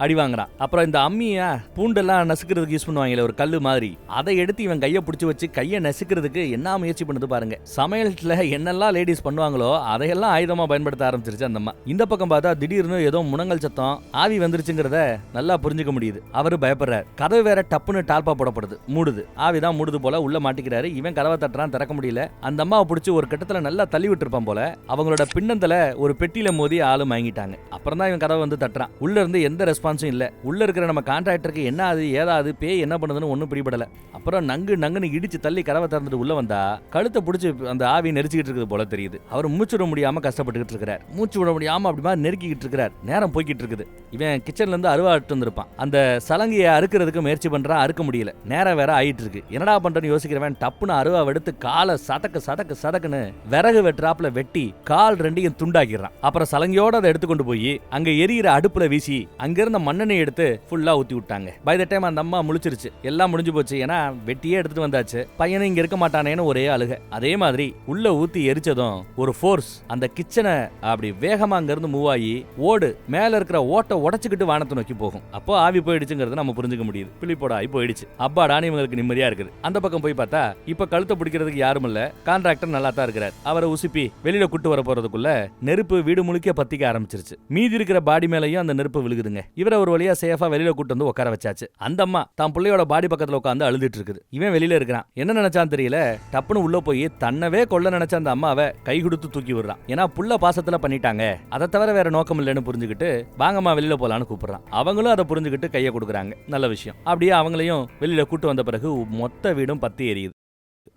அடி வாங்குறான். அப்புறம் இந்த அம்மியா பூண்டெல்லாம் நசுக்கிறதுக்கு யூஸ் பண்ணுவாங்கல்ல ஒரு கல்லு மாதிரி, அதை எடுத்து இவன் கையை பிடிச்சி வச்சு கையை நசுக்கிறதுக்கு என்ன முயற்சி பண்ணுது பாருங்க. சமையல்ல என்னெல்லாம் லேடிஸ் பண்ணுவாங்களோ அதையெல்லாம் ஆயுதமா பயன்படுத்த ஆரம்பிச்சிருச்சு அந்த அம்மா. இந்த பக்கம் பார்த்தா திடீர்னு ஏதோ முனங்கல் சத்தம், ஆவி வந்துருச்சுங்கிறத நல்லா புரிஞ்சுக்க முடியுது. அவரு பயப்படுறாரு. கதவு வேற டப்புன்னு டால்பா போடப்படுது, மூடுது. ஆவிதான் மூடுது போல. உள்ள மாட்டிக்கிறாரு. இவன் கதவை தட்டுறான், திறக்க முடியல. அந்த அம்மாவை பிடிச்சி ஒரு கட்டத்துல நல்லா தள்ளி விட்டுருப்பான் போல. அவங்களோட பின்னந்தல ஒரு பெட்டியில மோதி ஆளு மயங்கிட்டாங்க. அப்புறம் தான் இவன் கதவை வந்து தட்டுறான். உள்ள இருந்து எந்த ரெஸ்பான்ஸும் இல்ல. உள்ள இருக்கிற நம்ம கான்ட்ராக்டருக்கு என்ன ஆகுது ஏதாவது பேய் என்ன பண்ணுதுன்னு ஒன்னும் பிடிபடல. அப்புறம் நங்குன்னு இடிச்சு தள்ளி கதவை திறந்துட்டு உள்ள வந்தா கழுத்தை பிடிச்சி அந்த ஆவி நெரிச்சிக்கிட்டு இருக்குது போல தெரியுது. அவர் மூச்சு விட முடியாம கஷ்டப்பட்டுக்கிட்டு இருக்கிறார். மூச்சு விட முடியாம அப்படி மாதிரி நெருக்கிக்கிட்டு இருக்கிறார். நேரம் போய்கிட்டு இருக்குது. இவன் கிச்சன்ல இருந்து அருவா எடுத்து வந்திருப்பான். அந்த சலங்கையை அறுக்கிறதுக்கு முயற்சி பண்றான், அறுக்க முடியல. நேரம் வேற ஆயிட்டு இருக்கு. என்னடா பண்றேன்னு யோசிக்கிறவன் டப்புன்னு அருவா எடுத்து காலை சதக்குன்னு விறகு வெட்டுறாப்புல வெட்டி கால் ரெண்டையும் துண்டாக்கிடுறான். அப்புறம் சலங்கையோட அதை எடுத்துக்கொண்டு போய் அங்க எரியிற அடுப்புல வீசி அங்கிருந்த மண்ணெண்ணெய் எடுத்து ஃபுல்லா ஊத்தி விட்டாங்க. பை த டைம் அந்த அம்மா முழிச்சிருச்சு. எல்லாம் முடிஞ்சு போச்சு. ஏன்னா வெட்டியே எடுத்துட்டு வந்தாச்சு. பையனும் இங்க இருக்க மாட்டானேன்னு ஒரே அழுக. அதே மாதிரி உள்ள ஊத்தி எரிச்சதும் ஒரு ஃபோர்ஸ் அந்த கிச்சனை அப்படி வேகமா அங்க இருந்து மூவ் ஆகி ஓடு மேல இருக்கிற ஓட்டை உடைச்சுக்கிட்டு வானத்தை நோக்கி போகும். அப்போ ஆவி போயிடுச்சுங்கிறது நம்ம புரிஞ்சுக்க முடியுது. பிலிப்போட ஆவி போயிடுச்சு. அப்பாடான்னு இவங்களுக்கு நிம்மதியா இருக்குது. அந்த பக்கம் போய் பார்த்தா இப்ப கழுத்தை பிடிக்கிறதுக்கு யாரும் இல்ல. கான்ட்ராக்டர் நல்லா தான் இருக்கிறார். அவரை உசுப்பி வெளியில கூட்டு வர போறதுக்குள்ள நெருப்பு வீடு முழுக்க பத்திக்க ஆரம்பிச்சிருச்சு. மீதி இருக்கிற பாடி மேலையும் அந்த நெருப்பு விழுகுதுங்க. இவரை ஒரு வழியா சேஃபா வெளியில கூட்டு வந்து உட்கார வச்சாச்சு. அந்த அம்மா தான் பிள்ளையோட பாடி பக்கத்துல உட்காந்து அழுதுட்டு இருக்குது. இவன் வெளியில இருக்கிறான். என்ன நினைச்சான்னு தெரியல. டப்புன்னு உள்ள போய் தன்னவே கொல்ல நினைச்ச அந்த அம்மாவை கை கொடுத்து தூக்கி விடுறான். ஏன்னா புள்ள பாசத்துல பண்ணிட்டாங்க, அதை தவிர வேற நோக்கம் இல்லைன்னு புரிஞ்சுக்கிட்டு வாங்கம்மா வெளியில போலான்னு கூப்பிடுறான். அவங்களும் அதை புரிஞ்சுக்கிட்டு கையை கொடுக்குறாங்க. நல்ல விஷயம். அப்படியே அவங்களையும் வெளியில கூட்டு வந்த பிறகு மொத்த வீடும் பத்தி எரியுது.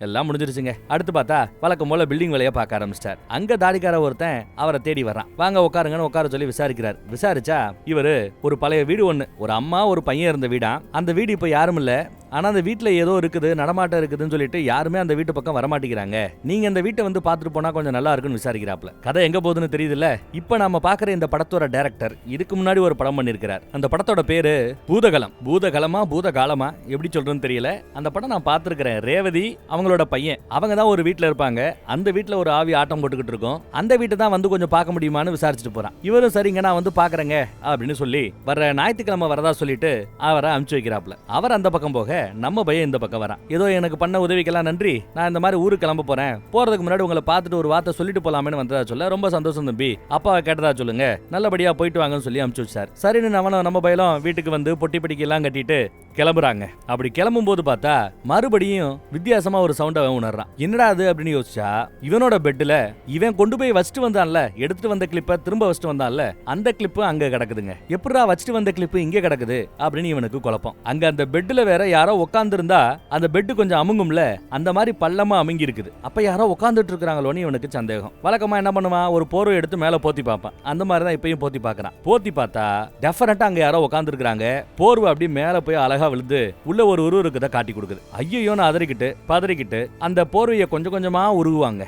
எல்லாம் முடிஞ்சிருச்சுங்க. அடுத்து பார்த்தா வழக்கம் போல பில்டிங் வேலையை பார்க்க ஆரம்பிச்சிட்டார். அங்க தாடிக்கார ஒருத்தன் அவரை தேடி வர்றான். வாங்க உட்காருங்கன்னு உட்கார சொல்லி விசாரிக்கிறார். விசாரிச்சா இவரு ஒரு பழைய வீடு ஒண்ணு, ஒரு அம்மா ஒரு பையன் இருந்த வீடா. அந்த வீடு இப்ப யாரும் இல்ல. ஆனா அந்த வீட்டுல ஏதோ இருக்குது, நடமாட்டம் இருக்குதுன்னு சொல்லிட்டு யாருமே அந்த வீட்டு பக்கம் வரமாட்டேங்கிறாங்க. நீங்க அந்த வீட்டை வந்து பாத்துட்டு போனா கொஞ்சம் நல்லா இருக்குன்னு விசாரிக்கிறாப்ல. கதை எங்க போகுதுன்னு தெரியுதுல்ல. இப்ப நாம பாக்குற இந்த படத்தோட டைரக்டர் இதுக்கு முன்னாடி ஒரு படம் பண்ணிருக்கிறார். அந்த படத்தோட பேரு பூதகலம். பூதகலமா பூதகாலமா எப்படி சொல்றதுன்னு தெரியல. அந்த படம் நான் பாத்துருக்கிறேன். ரேவதி அவங்களோட பையன் அவங்க தான் ஒரு வீட்டுல இருப்பாங்க. அந்த வீட்டுல ஒரு ஆவி ஆட்டம் போட்டுக்கிட்டு இருக்கும். அந்த வீட்டை தான் வந்து கொஞ்சம் பார்க்க முடியுமான்னு விசாரிச்சுட்டு போறான். இவரும் சரிங்க நான் வந்து பாக்குறேங்க அப்படின்னு சொல்லி வர ஞாயிற்றுக்கிழமை வரதா சொல்லிட்டு அவரை அனுப்பிச்சு வைக்கிறாப்ல. அவர் அந்த பக்கம் போக நம்ம பையன் இந்த பக்கம் வரான். ஏதோ எனக்கு பண்ண உதவிக்கெல்லாம் நன்றி, நான் இந்த மாதிரி ஊருக்கு கிளம்ப போறேன், போறதுக்கு முன்னாடி உங்களை பார்த்துட்டு ஒரு வார்த்தை சொல்லிட்டு போலாமேன்னு வந்ததா சொல்ல, ரொம்ப சந்தோஷம் தம்பி, அப்பாவை கேட்டதா சொல்லுங்க, நல்லபடியா போயிட்டு வாங்கன்னு சொல்லி அனுப்பிச்சு வச்சார். சரின்னு நம்ம பையலும் வீட்டுக்கு வந்து பொட்டி படிக்க எல்லாம் கட்டிட்டு கிளம்புறாங்க. அப்படி கிளம்பும் போது பார்த்தா மறுபடியும் வித்தியாசமா ஒரு சவுண்ட் அவன் உணர்றான். என்னடா அது அப்படின்னு யோசிச்சா இவனோட பெட்ல இவன் கொண்டு போய் வச்சுட்டு வந்தான்ல, எடுத்துட்டு வந்த கிளிப்பை திரும்ப வச்சுட்டு வந்தான்ல, அந்த கிளிப்பு அங்க கிடக்குதுங்க. எப்படா வச்சுட்டு வந்த கிளிப்பு இங்க கிடக்குது அப்படின்னு இவனுக்கு குழப்பம். அங்க அந்த பெட்ல வேற யாரோ உட்கார்ந்து இருந்தா அந்த பெட் கொஞ்சம் அமுங்கும்ல, அந்த மாதிரி பள்ளமா அமுங்கி இருக்குது. அப்ப யாரோ உட்கார்ந்துட்டு இருக்காங்களோன்னு இவனுக்கு சந்தேகம். வழக்கமா என்ன பண்ணுவான், ஒரு போர்வை எடுத்து மேல போத்தி பார்ப்பான். அந்த மாதிரி தான் இப்பயும் போத்தி பார்க்கறான். போத்தி பார்த்தா டெஃபனட்டா அங்க யாரோ உட்கார்ந்து இருக்காங்க. போர்வை அப்படி மேல போய் அழகா விழுந்து உள்ள ஒரு உருவத்தை காட்டி கொடுக்குது. ஐயோன்னு அதறிக்கிட்டு பதறிக்கிட்டு அந்த போர்வையை கொஞ்சம் கொஞ்சமா உருகுவாங்க.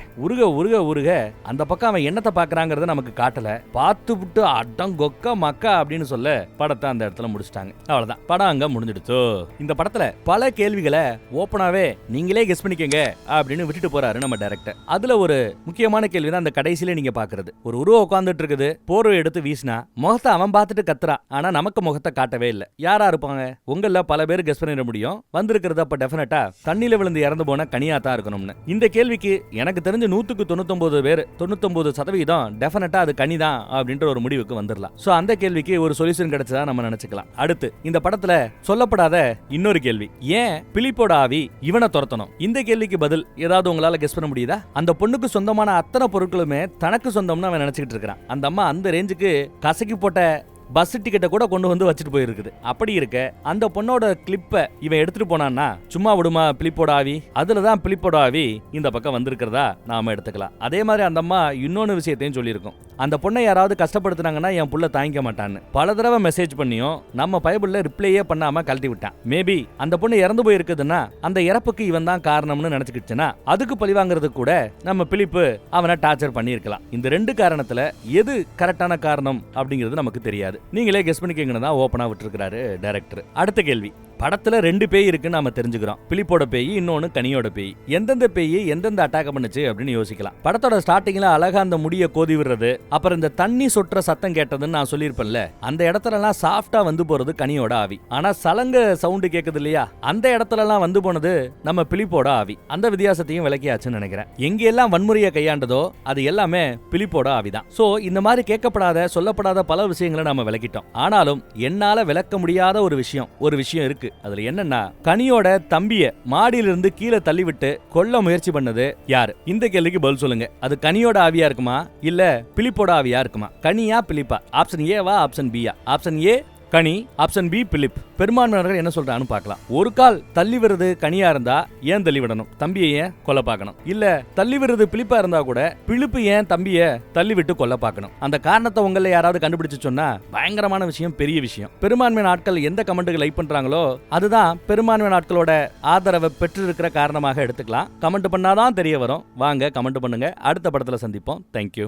உருக அந்த பக்கம் அவன் என்னத்தை பாக்குறாங்கறத நமக்கு காட்டல. பார்த்து விட்டு அடங்கொக்க மக்கா அப்படின்னு சொல்ல படத்தை அந்த இடத்துல முடிச்சிட்டாங்க. அவ்வளவுதான், படம் அங்க முடிஞ்சிடுச்சு. இந்த படத்துல பல கேள்விகளை ஓப்பனாவே நீங்களே கெஸ் பண்ணிக்கங்க அப்படின்னு விட்டுட்டு போறாரு நம்ம டைரக்டர். அதுல ஒரு முக்கியமான கேள்விதான் அந்த கடைசியில நீங்க பாக்குறது. ஒரு உருவம் உட்கார்ந்துட்டு இருக்குது, போர்வை எடுத்து வீசினா முகத்தை அவன் பார்த்துட்டு கத்துறான். ஆனா நமக்கு முகத்தை காட்டவே இல்லை. யாரா இருப்பாங்க? உங்கள பல பேர் கெஸ் பண்ணிட முடியும். வந்திருக்கிறது அப்ப டெஃபினட்டா தண்ணியில விழுந்து இறந்து போன கனியா தான் இருக்கணும்னு. இந்த கேள்விக்கு எனக்கு தெரிஞ்ச 99% டெஃபினட்டா அது கனிதான் அப்படின்ற ஒரு முடிவுக்கு வந்துடலாம். சோ அந்த கேள்விக்கு ஒரு சொல்யூஷன் கிடைச்சதா நம்ம நினைச்சுக்கலாம். அடுத்து இந்த படத்துல சொல்லப்படாத இன்னொரு கேள்வி, ஏன் பிலிப்போட ஆவி இவனை துரத்தணும்? இந்த கேள்விக்கு பதில் ஏதாவது உங்களால கெஸ் பண்ண முடியுதா? அந்த பொண்ணுக்கு சொந்தமான அத்தனை பொருட்களுமே தனக்கு சொந்தம்னு அவன் நினைச்சுக்கிட்டு இருக்கிறான். அந்த அம்மா அந்த ரேஞ்சுக்கு கசக்கி போட்ட பஸ் டிக்கெட்டை கூட கொண்டு வந்து வச்சுட்டு போயிருக்குது. அப்படி இருக்க அந்த பொண்ணோட கிளிப்பை இவன் எடுத்துட்டு போனான்னா சும்மா விடுமா பிலிப்போட ஆவி? அதுலதான் பிலிப்போட ஆவி இந்த பக்கம் வந்திருக்கிறதா நாம எடுத்துக்கலாம். அதே மாதிரி அந்த அம்மா இன்னொன்னு விஷயத்தையும் சொல்லியிருக்கோம். அந்த பொண்ணை யாராவது கஷ்டப்படுத்தினாங்கன்னா என் புள்ள தாங்கிக்க மாட்டான்னு பல தடவை மெசேஜ் பண்ணியும் நம்ம பைபிள்ல ரிப்ளையே பண்ணாம கழட்டி விட்டான். மேபி அந்த பொண்ணு இறந்து போயிருக்குதுன்னா அந்த இறப்புக்கு இவன் தான் காரணம்னு நினைச்சுக்கிச்சுன்னா அதுக்கு பழிவாங்கிறது கூட நம்ம பிலிப்பு அவனை டார்ச்சர் பண்ணியிருக்கலாம். இந்த ரெண்டு காரணத்துல எது கரெக்டான காரணம் அப்படிங்கிறது நமக்கு தெரியாது. நீங்களே கெஸ் பண்ணிக்கங்கன்னு தான் ஓபனா விட்டுருக்காரு டைரக்டர். அடுத்த கேள்வி, படத்துல 2 பேய் இருக்குன்னு நாம தெரிஞ்சுக்கிறோம். பிலிப்போட பேய், இன்னொன்னு கனியோட பேய். எந்தெந்த பேய் எந்தெந்த அட்டாக் பண்ணுச்சு அப்படின்னு யோசிக்கலாம். படத்தோட ஸ்டார்டிங்ல அழகா அந்த முடிய கோதி விடுறது, அப்புறம் இந்த தண்ணி சொட்டுற சத்தம் கேட்டதுன்னு நான் சொல்லியிருப்பேன்ல, அந்த இடத்துல எல்லாம் சாஃப்டா வந்து போறது கனியோட ஆவி. ஆனா சலங்க சவுண்ட் கேக்குது இல்லையா, அந்த இடத்துல எல்லாம் வந்து போனது நம்ம பிலிப்போட ஆவி. அந்த வித்தியாசத்தையும் விளக்கியாச்சுன்னு நினைக்கிறேன். எங்க எல்லாம் வன்முறையை கையாண்டதோ அது எல்லாமே பிலிப்போட ஆவிதான். சோ இந்த மாதிரி கேட்கப்படாத சொல்லப்படாத பல விஷயங்களை நாம விளக்கிட்டோம். ஆனாலும் என்னால விளக்க முடியாத ஒரு விஷயம் இருக்கு. அதுல என்னன்னா, கனியோட தம்பிய மாடியிலிருந்து கீழே தள்ளிவிட்டு கொல்ல முயற்சி பண்ணது யாரு? இந்த கேள்விக்கு பதில் சொல்லுங்க. அது கனியோட ஆவியா இருக்குமா இல்ல பிலிப்போட ஆவியா இருக்குமா? கனியா பிலிப்பா? Option Eva option Pia? Option A Ghani, option B Philip. பெரும்பான்மையானவர்கள் என்ன சொல்றான்னு பார்க்கலாம். ஒரு கால் தள்ளி விடுறது கனியா இருந்தா ஏன் தள்ளி விடணும்? தம்பியை ஏன் கொல்ல பார்க்கணும்? இல்ல தள்ளி விடுறது பிலிப்பா இருந்தா கூட பிலிப்பு ஏன் தம்பிய தள்ளி விட்டு கொல்ல பார்க்கணும்? அந்த காரணத்தை உங்களை யாராவது கண்டுபிடிச்சு சொன்னா பயங்கரமான விஷயம், பெரிய விஷயம். பெரும்பான்மையான ஆட்கள் எந்த கமெண்ட்டுக்கு லைக் பண்றாங்களோ அதுதான் பெரும்பான்மையான ஆட்களோட ஆதரவை பெற்று இருக்கிற காரணமாக எடுத்துக்கலாம். கமெண்ட் பண்ணாதான் தெரிய வரும். வாங்க கமெண்ட் பண்ணுங்க. அடுத்த படத்துல சந்திப்போம். தேங்க்யூ.